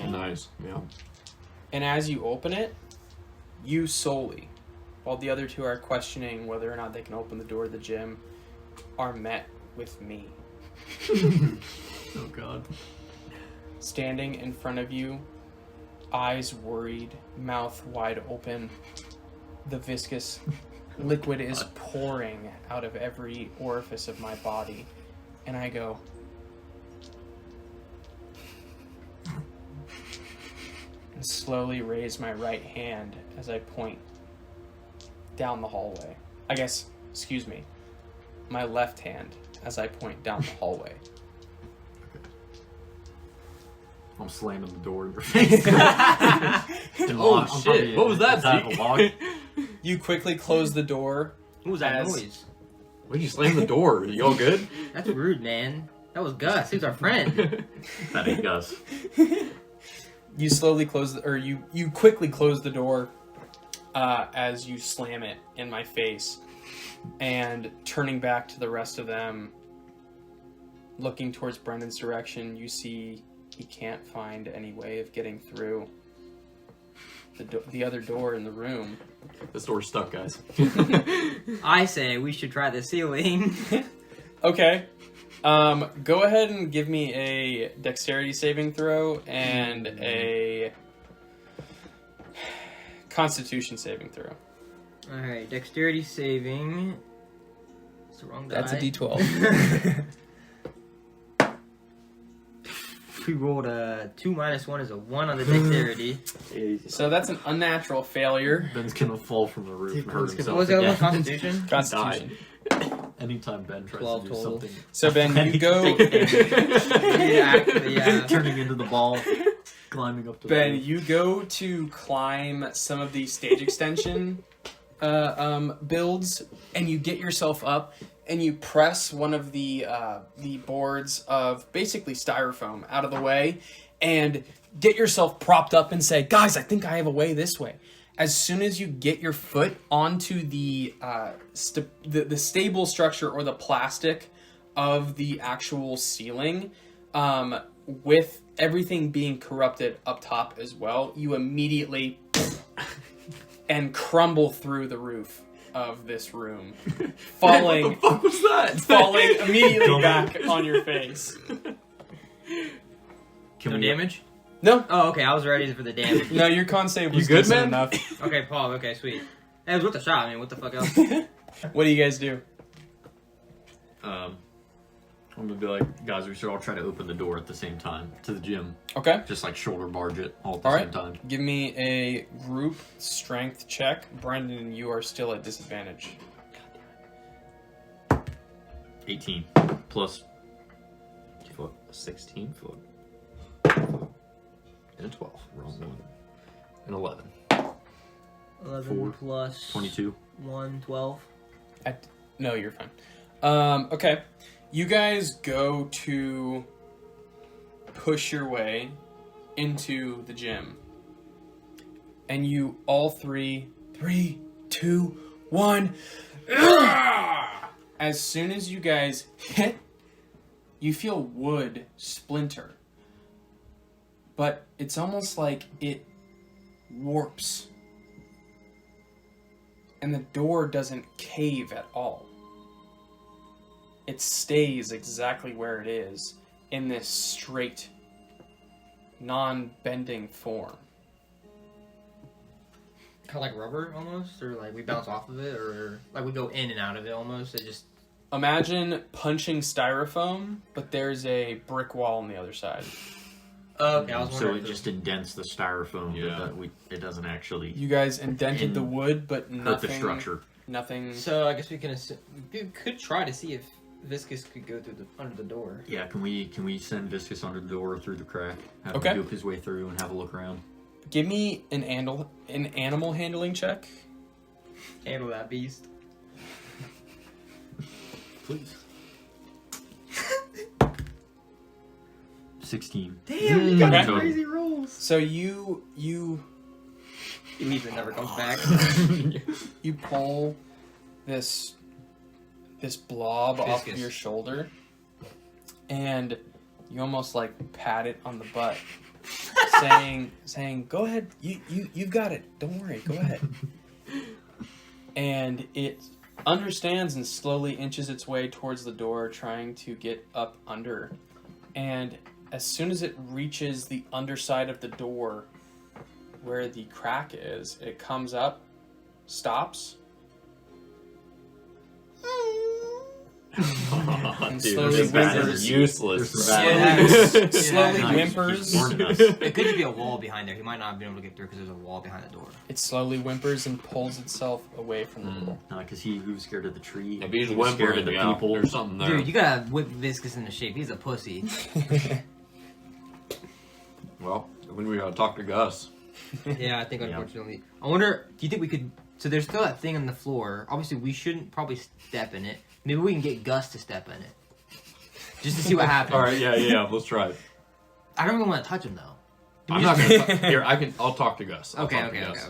Nice. Yeah. And as you open it, you solely, while the other 2 are questioning whether or not they can open the door to the gym, are met with me. Oh God. Standing in front of you, eyes worried, mouth wide open. The viscous liquid is pouring out of every orifice of my body. And I go, and slowly raise my right hand as I point down the hallway. I guess, excuse me, my left hand as I point down the hallway. I'm slamming the door in your face. Oh shit! What was that, Zeke? You quickly close the door. What was that As- noise? Why'd you slam the door? Are you all good? That's rude, man. That was Gus. He's our friend. That ain't Gus. You slowly close, you quickly close the door as you slam it in my face, and turning back to the rest of them, looking towards Brendan's direction, you see he can't find any way of getting through the other door in the room. This door's stuck, guys. I say we should try the ceiling. Okay. Go ahead and give me a dexterity saving throw and a constitution saving throw. Alright, dexterity saving. It's the wrong die. That's a d12. We rolled a 2 minus 1 is a 1 on the dexterity. So that's an unnatural failure. Ben's gonna fall from the roof and hurt What himself was the other one? again. Constitution? Constitution. Anytime Ben tries 12 to do total. something, So Ben, you go. Yeah, actually, yeah. turning into the ball, climbing up to the Ben, roof. you go to climb some of the stage extension builds, and you get yourself up, and you press one of the boards of basically styrofoam out of the way, and get yourself propped up and say, "Guys, I think I have a way this way." As soon as you get your foot onto the stable structure or the plastic of the actual ceiling, with everything being corrupted up top as well, you immediately and crumble through the roof of this room, falling, What the fuck was that? falling immediately back on your face. Can No we- damage? No, Oh, okay. I was ready for the damage. no, your con save was You good, decent man? enough. Okay, Paul. Okay, sweet. Hey, it was worth a shot. I mean, what the fuck else? What do you guys do? I'm gonna be like, guys, we should all try to open the door at the same time to the gym. Okay. Just like shoulder barge it all at the All same right. time. Give me a group strength check. Brendan, you are still at disadvantage. 18 plus 16 foot. And 12. Wrong one. And 11. 11 4, plus 22. 1, 12. No, you're fine. Okay. You guys go to push your way into the gym. And you all 3, 2, 1. As soon as you guys hit, you feel wood splinter. But it's almost like it warps. And the door doesn't cave at all. It stays exactly where it is in this straight, non-bending form. Kind of like rubber almost, or like we bounce off of it, or like we go in and out of it almost. It just Imagine punching styrofoam, but there's a brick wall on the other side. okay. I was So wondering. it if just indents the styrofoam, Yeah. but it doesn't actually You guys indented the wood, but hurt nothing. the structure. Nothing. So I guess we can we could try to see if Viscous could go through under the door. Yeah, can we send Viscous under the door through the crack? Have Okay. him goop his way through and have a look around. Give me an animal handling check. Handle that beast. Please. 16. Damn, you got Okay. crazy rolls. So you It means it never comes back. you pull this blob off of Viscous. your shoulder, and you almost like pat it on the butt, saying, "Go ahead, you've got it. Don't worry, go ahead." And it understands and slowly inches its way towards the door, trying to get up under. And as soon as it reaches the underside of the door, where the crack is, it comes up, stops, and Dude, slowly this guy whimpers. is useless. Yeah. Slowly Yeah, whimpers. He's warning us. It could just be a wall behind there. He might not have been able to get through because there's a wall behind the door. It slowly whimpers and pulls itself away from the door. Because he was scared of the tree. If he's he was scared of whimpering, the yeah, people. there's something there. Dude, you gotta whip Viscous into shape. He's a pussy. Well, when we gotta talk to Gus. Yeah, I think unfortunately. I wonder, do you think we could... So there's still that thing on the floor. Obviously, we shouldn't probably step in it. Maybe we can get Gus to step in it. Just to see what happens. All right, yeah, let's try it. I don't even want to touch him, though. I'm not gonna. Here, I'll talk to Gus. I'll Okay. talk to Gus.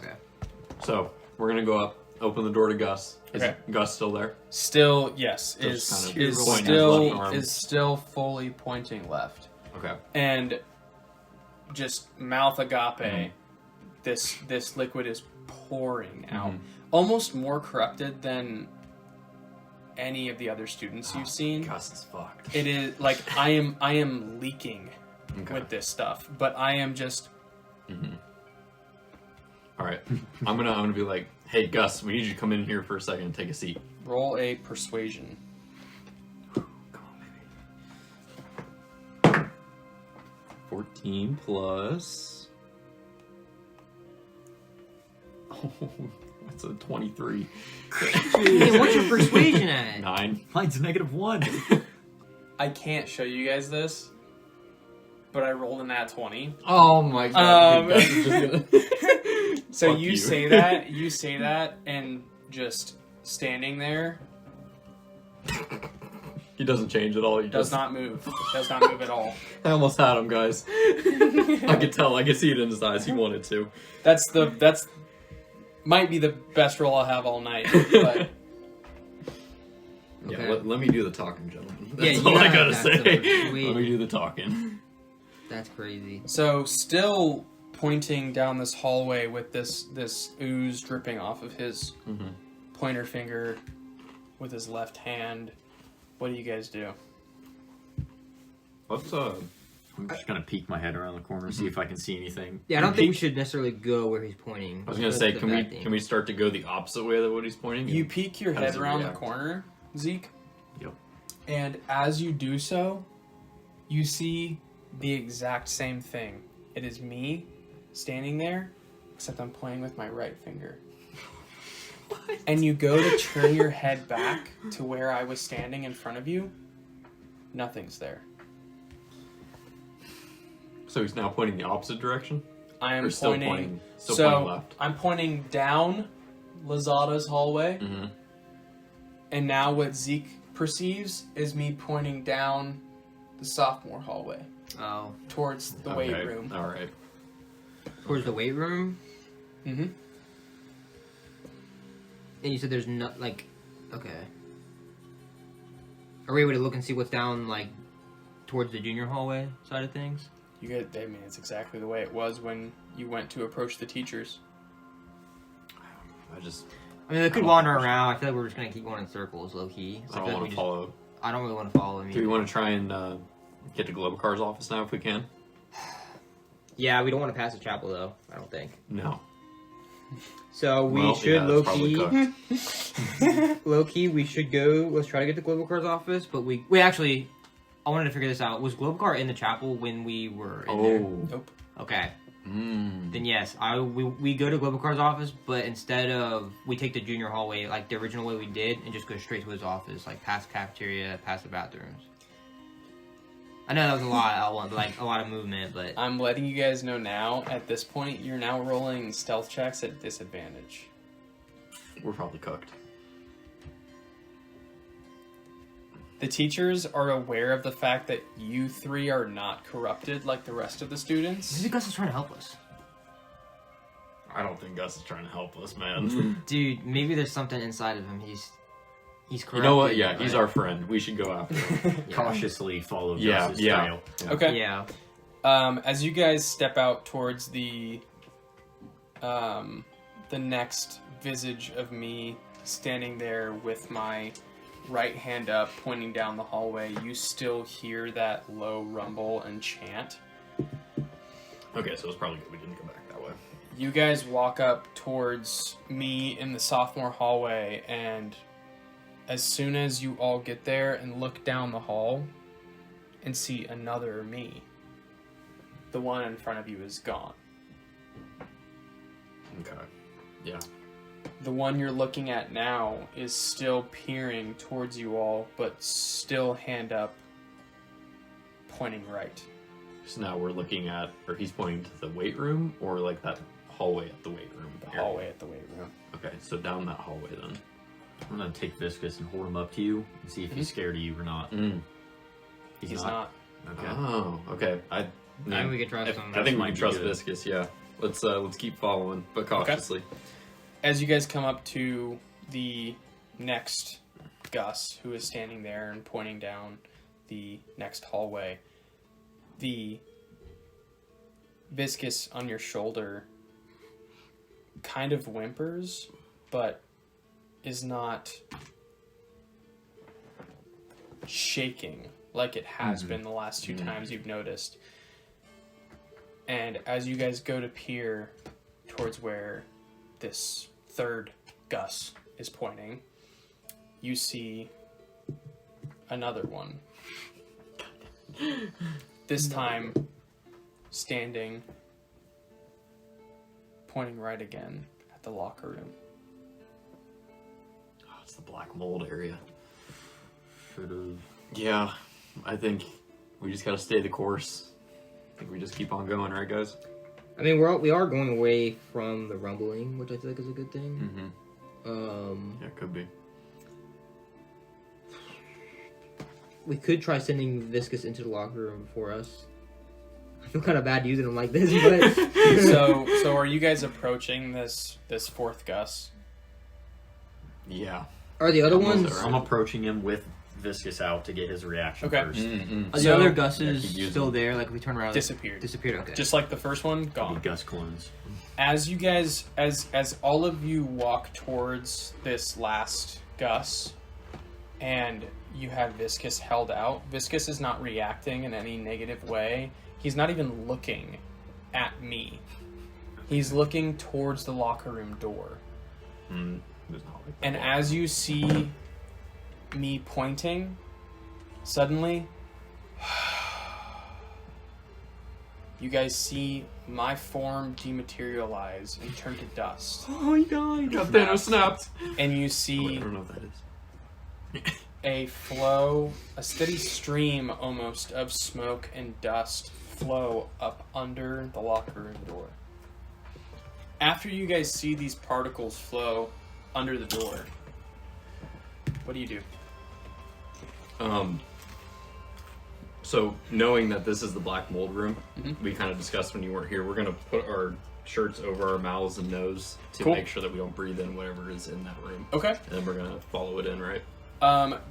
So we're gonna go up, open the door to Gus. Is Okay. Gus still there? Still, yes, Just is kind of is pointing his left arm. still fully pointing left, Okay. and just mouth agape. This liquid is pouring out, almost more corrupted than any of the other students you've seen. Gus is fucked. It is like I am leaking Okay. with this stuff, but I am just All right. I'm gonna be like, hey Gus, we need you to come in here for a second and take a seat. roll a persuasion. Come on, baby. 14 plus. Oh, that's a 23. Hey, what's your persuasion at? 9. Mine's -1. I can't show you guys this, but I rolled a nat 20. Oh my god. Gus is just gonna... So Fuck you you. say that, and just standing there He doesn't change at all. He does just... not move. Does not move at all. I almost had him, guys. I could tell. I could see it in his eyes. He wanted to. That's might be the best roll I'll have all night. But Yeah, Okay. let me do the talking, gentlemen. Yeah, That's you all I gotta gotta have say. to persuade. Let me do the talking. That's crazy. so still pointing down this hallway with this ooze dripping off of his pointer finger with his left hand. What do you guys do? Let's I'm just gonna peek my head around the corner, see if I can see anything. Yeah, I don't think we should necessarily go where he's pointing. I was gonna That's say, the can we bad thing. can we start to go the opposite way than what he's pointing? You peek your How head does it around react? the corner, Zeke. Yep. And as you do so, you see the exact same thing. It is me standing there, except I'm pointing with my right finger. And you go to turn your head back to where I was standing in front of you. Nothing's there. So he's now pointing the opposite direction? I am Or still pointing. pointing so left? I'm pointing down Lazada's hallway. Mm-hmm. And now what Zeke perceives is me pointing down the sophomore hallway Oh, towards the weight room. All right. towards the weight room. Mm-hmm. And you said there's no like, okay. Are we able to look and see what's down like towards the junior hallway side of things? You get. I mean, it's exactly the way it was when you went to approach the teachers. I mean, they could wander around. I feel like we're just gonna keep going in circles, low key. I don't want to follow. I don't really want to follow him. Do we want to try and get to Globocar's office now if we can? Yeah, we don't want to pass the chapel though. I don't think. No. So we should yeah, low that's probably key. cooked. Low key, we should go. Let's try to get to Globocar's office. But we actually, I wanted to figure this out. Was Globocar in the chapel when we were in there? Nope. Okay. Mm. Then yes, we go to Globocar's office, but instead of we take the junior hallway like the original way we did, and just go straight to his office, like past the cafeteria, past the bathrooms. I know that was a lot, like a lot of movement, but I'm letting you guys know now. At this point, you're now rolling stealth checks at disadvantage. We're probably cooked. The teachers are aware of the fact that you three are not corrupted like the rest of the students. maybe Gus is trying to help us. I don't think Gus is trying to help us, man. Dude, maybe there's something inside of him. He's corrupted. You know what? Yeah, he's our friend. We should go after him. Cautiously follow Yeah, Gus's yeah. trail. Okay. Yeah. As you guys step out towards the next visage of me standing there with my right hand up, pointing down the hallway, you still hear that low rumble and chant. Okay, so it's probably good we didn't go back that way. You guys walk up towards me in the sophomore hallway, and as soon as you all get there and look down the hall and see another me, the one in front of you is gone. Okay. Yeah. The one you're looking at now is still peering towards you all, but still hand up, pointing right. So now we're looking at, or he's pointing to the weight room, or like that hallway at the weight room? The area? hallway at the weight room. Okay, so down that hallway then. I'm gonna take Viscus and hold him up to you and see if he's scared of you or not. Mm. He's not. Okay. Oh, okay. I think we can trust him. I think we might can be trust good. Viscus, yeah. Let's keep following, but cautiously. As you guys come up to the next Gus, who is standing there and pointing down the next hallway, the Viscus on your shoulder kind of whimpers, but is not shaking like it has been the last two times you've noticed. And as you guys go to peer towards where this third Gus is pointing, you see another one. This time standing, pointing right again at the locker room. Oh, it's the black mold area. Should've. Yeah, I think we just gotta stay the course. I think we just keep on going, right, guys? I mean, we are going away from the rumbling, which I feel like is a good thing. Mm-hmm. Yeah, it could be. We could try sending Viscus into the locker room before us. I feel kind of bad using him like this, but So are you guys approaching this fourth Gus? Yeah. are the other Almost ones? there. I'm approaching him with Viscus out to get his reaction Okay. first. Mm-hmm. Are the So- other Yeah, Gus's keep using still them. there? Like if we turn around, Disappeared. disappeared. Okay. Just like the first one, Could be gone. Gus clones. As you guys, as all of you walk towards this last Gus, and you have Viscus held out, Viscus is not reacting in any negative way. He's not even looking at me. He's looking towards the locker room door. There's not like that And block. as you see me pointing, suddenly, you guys see my form dematerialize and turn to dust. Oh, he died. Got Thanos snapped. And you Oh, wait, see I don't know what that is. a flow, a steady stream almost of smoke and dust flow up under the locker room door. After you guys see these particles flow under the door, what do you do? So knowing that this is the black mold room, Mhm. we kind of discussed when you weren't here. We're gonna put our shirts over our mouths and nose to Cool. make sure that we don't breathe in whatever is in that room. Okay. And then we're gonna follow it in, right?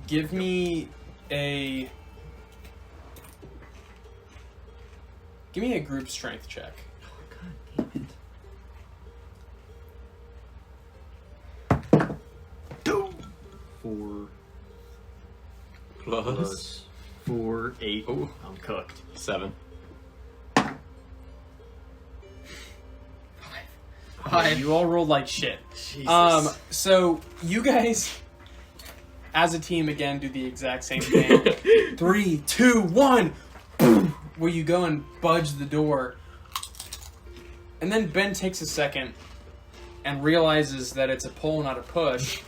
Give me a group strength check. Four Plus plus 4, 8. Ooh. I'm cooked. 7. You all rolled like shit. Jesus. So you guys, as a team, again do the exact same thing. 3, 2, 1. Boom, where you go and budge the door, and then Ben takes a second and realizes that it's a pull, not a push,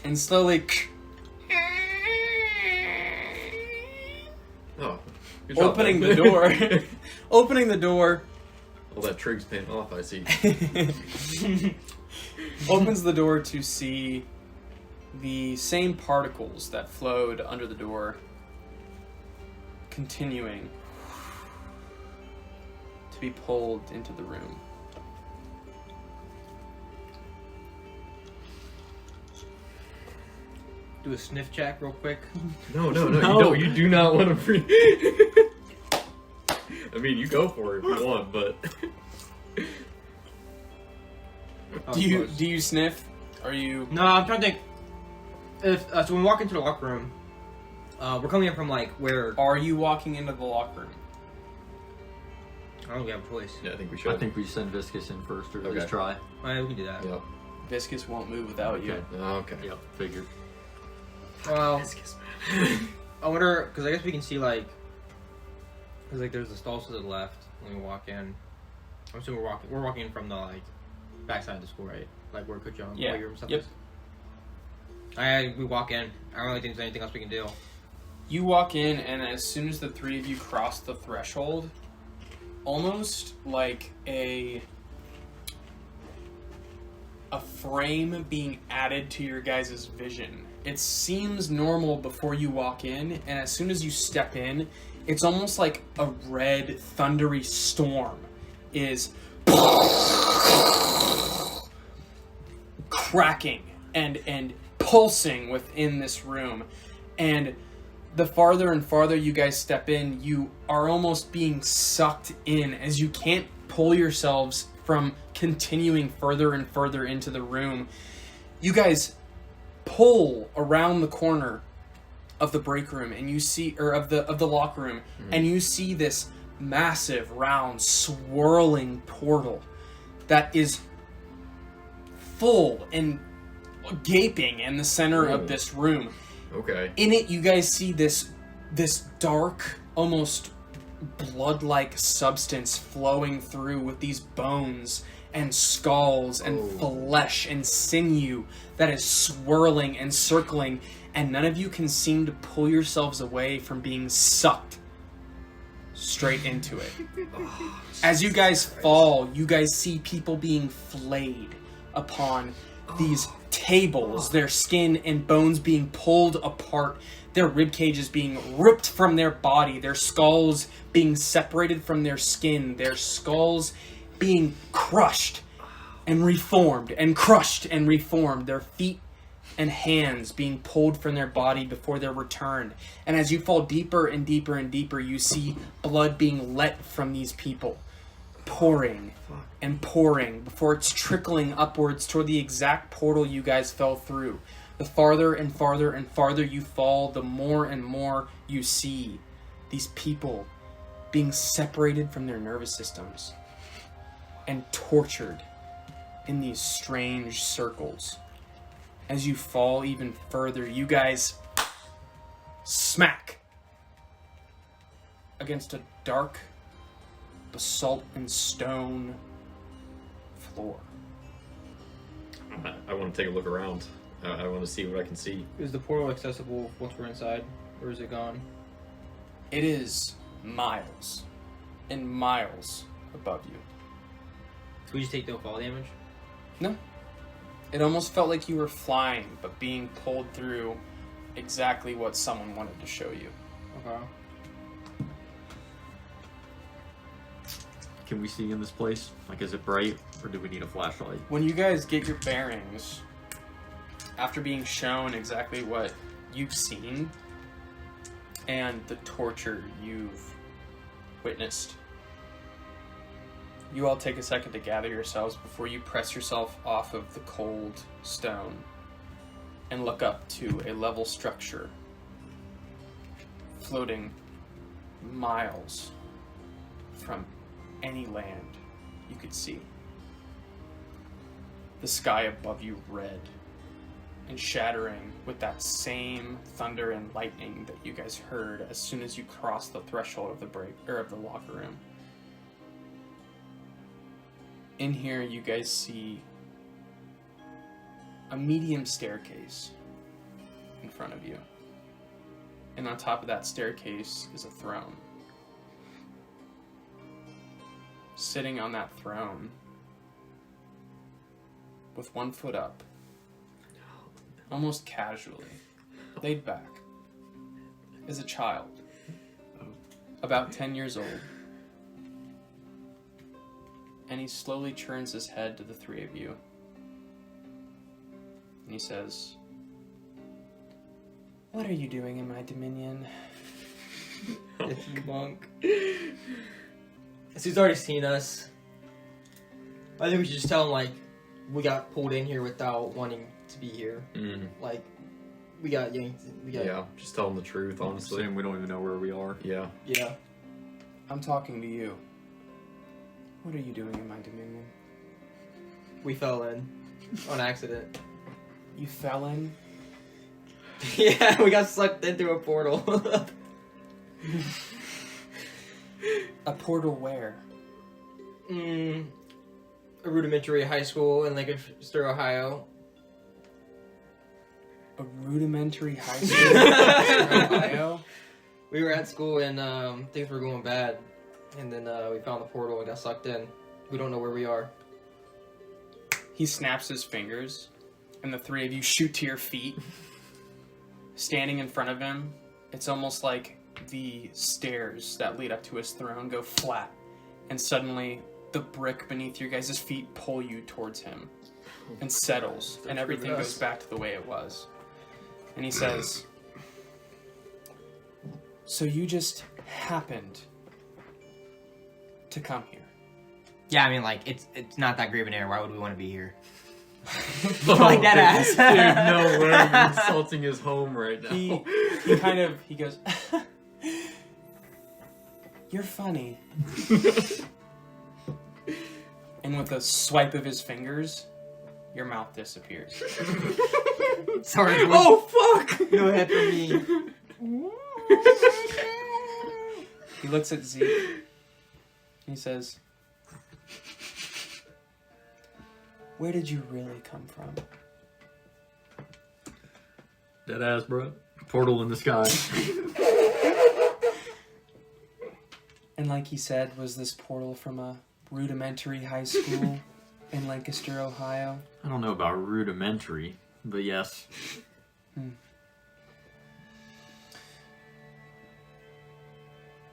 and slowly Oh, good job, opening Ben. the door. Opening the door. Well, that trig's paying off, I see. Opens the door to see the same particles that flowed under the door continuing to be pulled into the room. Do a sniff check real quick. No, No. you don't. You do not want to breathe. I mean, you go for it if you want, but Do you sniff? Are you? No, I'm trying to think. If so, when we walk into the locker room, we're coming in from like where. Are you walking into the locker room? I don't think we have a choice. yeah, I think we should. I think we send Viscus in first, or at Okay. least try. Alright, we can do that. Yep. Viscus won't move without you. Okay. Yep, figured. Well, I wonder because I guess we can see like, because like there's the stalls to the left when we walk in. I'm assuming we're walking in from the like backside of the school, right? Like where Coach Young, Yeah. weight room and stuff Yep. is. We walk in. I don't really think there's anything else we can do. You walk in, and as soon as the three of you cross the threshold, almost like a frame being added to your guys' vision. It seems normal before you walk in, and as soon as you step in, it's almost like a red, thundery storm is cracking and pulsing within this room. And the farther and farther you guys step in, you are almost being sucked in as you can't pull yourselves from continuing further and further into the room. You guys pull around the corner of the break room, and you see, or of the locker room, and you see this massive, round, swirling portal that is full and gaping in the center of this room. Okay. In it, you guys see this dark, almost blood-like substance flowing through with these bones and skulls and flesh and sinew that is swirling and circling, and none of you can seem to pull yourselves away from being sucked straight into it. As you guys fall, you guys see people being flayed upon these tables, their skin and bones being pulled apart, their rib cages being ripped from their body, their skulls being separated from their skin, their skulls being crushed and reformed, and crushed and reformed, their feet and hands being pulled from their body before they're returned. And as you fall deeper and deeper and deeper, you see blood being let from these people, pouring and pouring before it's trickling upwards toward the exact portal you guys fell through. The farther and farther and farther you fall, the more and more you see these people being separated from their nervous systems and tortured in these strange circles. As you fall even further, you guys smack against a dark basalt and stone floor. I want to take a look around. I want to see what I can see. Is the portal accessible once we're inside, or is it gone? It is miles and miles above you. So we just take no fall damage? No. It almost felt like you were flying, but being pulled through exactly what someone wanted to show you. Okay. Can we see in this place? Like, is it bright, or do we need a flashlight? When you guys get your bearings, after being shown exactly what you've seen and the torture you've witnessed, you all take a second to gather yourselves before you press yourself off of the cold stone and look up to a level structure floating miles from any land you could see. The sky above you red and shattering with that same thunder and lightning that you guys heard as soon as you crossed the threshold of the locker room. In here you guys see a medium staircase in front of you. And on top of that staircase is a throne. Sitting on that throne, with one foot up, almost casually, laid back, is a child, about 10 years old. And he slowly turns his head to the three of you. And he says, "What are you doing in my dominion?" It's monk. So he's already seen us. I think we should just tell him, like, we got pulled in here without wanting to be here. Like, we got yanked. Yeah, just tell them the truth, honestly. Saying we don't even know where we are. Yeah. Yeah. I'm talking to you. What are you doing in my dominion? We fell in on accident. You fell in? Yeah, we got sucked into a portal. A portal where? A rudimentary high school in Lancaster, Ohio. A rudimentary high school in Ohio? We were at school and things were going bad. And then we found the portal and got sucked in. We don't know where we are. He snaps his fingers, and the three of you shoot to your feet. Standing in front of him, it's almost like the stairs that lead up to his throne go flat, and suddenly the brick beneath your guys' feet pull you towards him and settles, and everything goes back to the way it was. And he says, "So you just happened to come here?" Yeah, I mean, like, it's not that great of an area. Why would we want to be here? Like that ass. Dude, no way. You're insulting his home right now. He goes, "You're funny." And with a swipe of his fingers, your mouth disappears. Sorry. Oh, fuck! No head for me. He looks at Zeke. He says, "Where did you really come from?" Dead ass, bro. Portal in the sky. And like he said, was this portal from a rudimentary high school in Lancaster, Ohio? I don't know about rudimentary, but yes.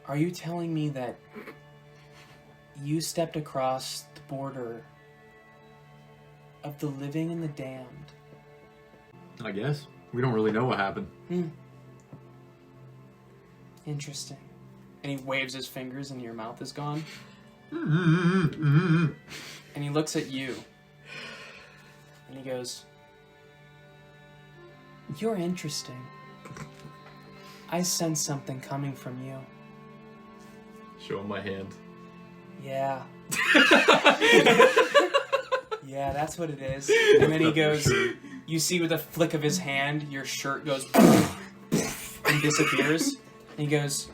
Are you telling me that you stepped across the border of the living and the damned? I guess. We don't really know what happened. Interesting. And he waves his fingers and your mouth is gone. Mm-hmm. And he looks at you. And he goes, "You're interesting. I sense something coming from you." Show him my hand. Yeah. Yeah, that's what it is. And then he goes, you see with a flick of his hand, your shirt goes and disappears. And he goes,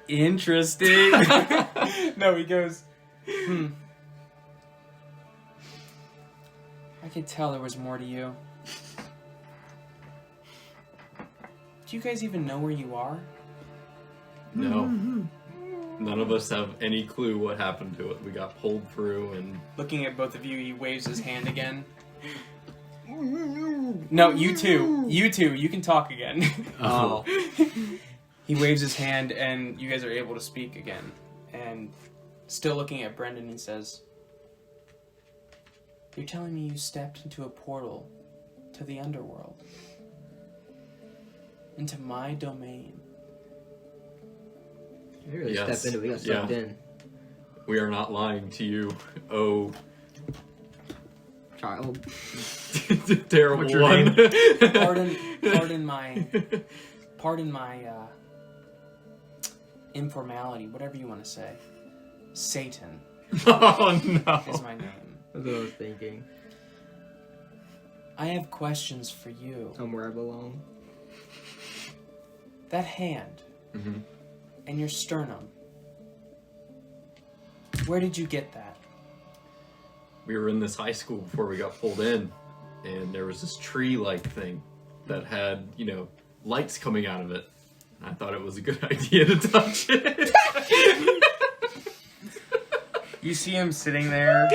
"Interesting." No, he goes, I could tell there was more to you. Do you guys even know where you are? No. None of us have any clue what happened to it. We got pulled through and... Looking at both of you, he waves his hand again. No, you two. You can talk again. Oh. He waves his hand, and you guys are able to speak again. And still looking at Brendan, he says, "You're telling me you stepped into a portal to the underworld, into my domain." We really Yes. stepped into it. We got sucked Yeah. in. We are not lying to you. Oh, Child. terrible What's your one. Pardon my informality, whatever you want to say. Satan Oh is no. my name. That's what I was thinking. I have questions for you. I'm where I belong. That hand Mm-hmm. and your sternum. Where did you get that? We were in this high school before we got pulled in, and there was this tree-like thing that had, lights coming out of it. I thought it was a good idea to touch it. You see him sitting there.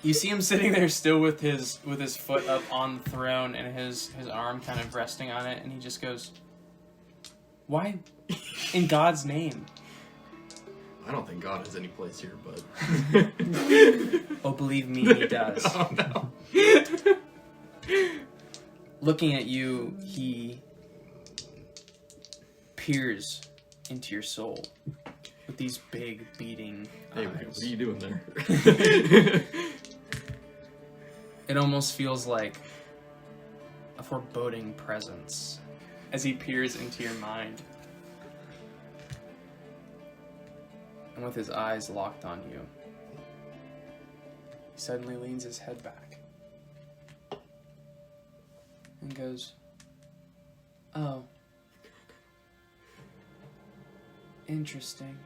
You see him sitting there still with his foot up on the throne and his arm kind of resting on it, and he just goes, "Why, in God's name?" I don't think God has any place here, but... Oh, believe me, he does. Oh no. Looking at you, he peers into your soul with these big beating Hey, what eyes. are you doing there? It almost feels like a foreboding presence as he peers into your mind. And with his eyes locked on you, he suddenly leans his head back and goes, "Oh, interesting.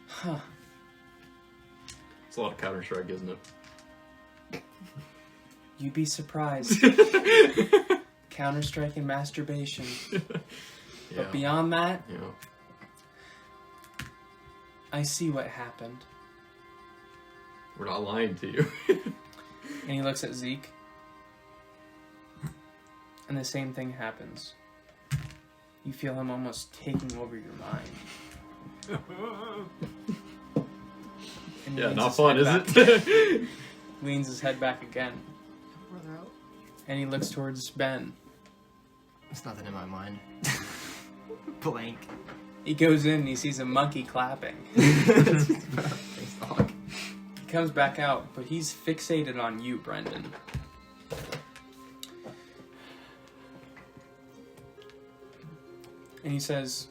Huh." It's a lot of Counter-Strike, isn't it? You'd be surprised. Counter-Strike and masturbation. But beyond that, Yeah. I see what happened. We're not lying to you. And he looks at Zeke. And the same thing happens. You feel him almost taking over your mind. And he Yeah, leans not his fun, head is back- it? Leans his head back again. And he looks towards Ben. There's nothing in my mind. Blank. He goes in and he sees a monkey clapping. Thanks, dog. He comes back out, but he's fixated on you, Brendan. And he says,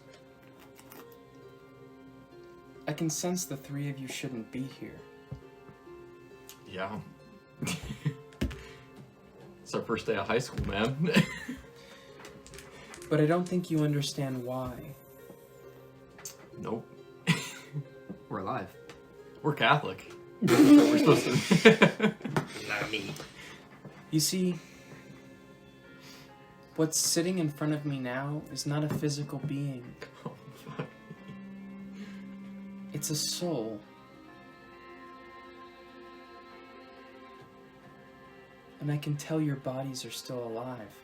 "I can sense the three of you shouldn't be here. Yeah. It's our first day of high school, man. But I don't think you understand why." Nope. We're alive. We're Catholic. We're supposed to. Not me. You see, what's sitting in front of me now is not a physical being. Oh, fuck. It's a soul. And I can tell your bodies are still alive.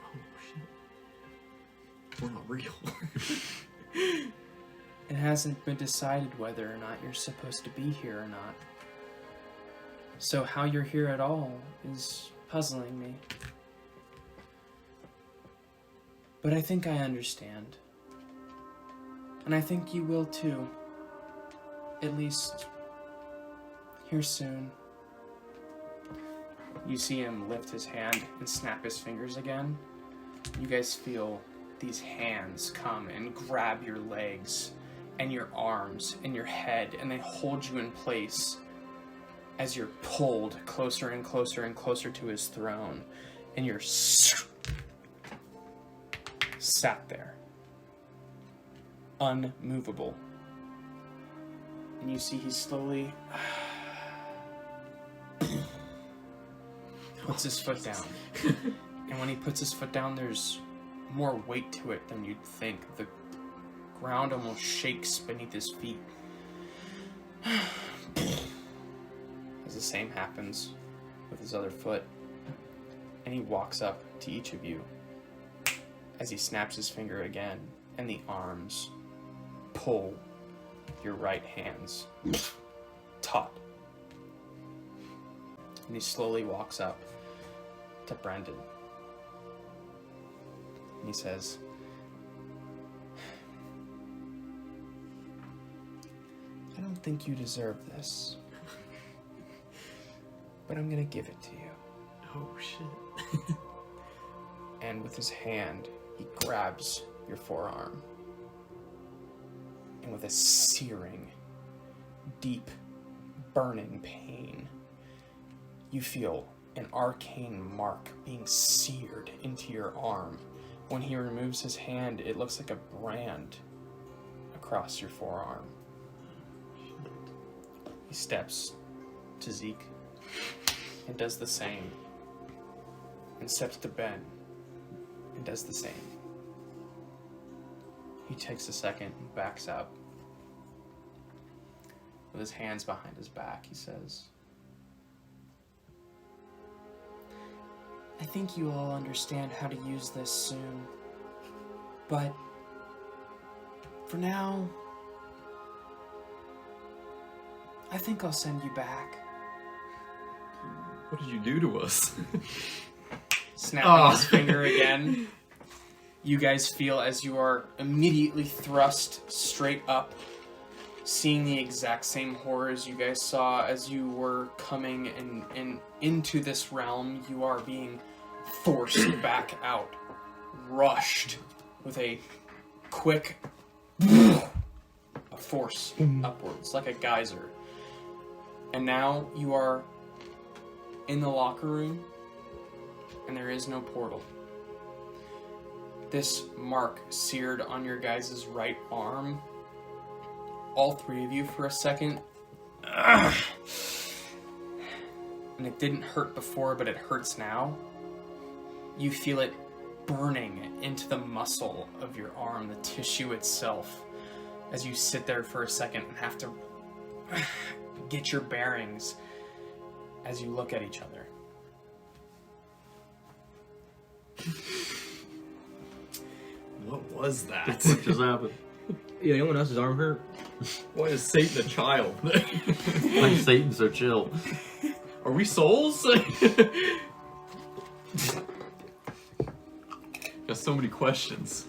Oh, shit. We're not real. It hasn't been decided whether or not you're supposed to be here or not. So how you're here at all is puzzling me. But I think I understand. And I think you will too. At least here soon. You see him lift his hand and snap his fingers again. You guys feel these hands come and grab your legs and your arms and your head, and they hold you in place as you're pulled closer and closer and closer to his throne, and you're sat there, unmovable. And you see he slowly puts his foot down. And when he puts his foot down, there's more weight to it than you'd think. The ground almost shakes beneath his feet. as the same happens with his other foot. And he walks up to each of you as he snaps his finger again, and the arms pull your right hands taut. And he slowly walks up to Brendan. And he says, I don't think you deserve this, but I'm gonna give it to you. Oh shit. And with his hand, he grabs your forearm. And with a searing, deep, burning pain, you feel an arcane mark being seared into your arm. When he removes his hand, it looks like a brand across your forearm. He steps to Zeke and does the same. And steps to Ben and does the same. He takes a second and backs out. With his hands behind his back, he says, I think you all understand how to use this soon. But for now, I think I'll send you back. What did you do to us? Snapping his finger again. You guys feel as you are immediately thrust straight up, seeing the exact same horrors you guys saw as you were coming and into this realm. You are being forced back out, rushed with a quick force upwards, like a geyser. And now you are in the locker room, and there is no portal. This mark seared on your guys' right arm, all three of you for a second, and it didn't hurt before, but it hurts now. You feel it burning into the muscle of your arm, the tissue itself, as you sit there for a second and have to get your bearings as you look at each other. What was that? What just happened? Yo, anyone else's arm hurt? Why is Satan a child? Like Satan, so chill. Are we souls? Got so many questions.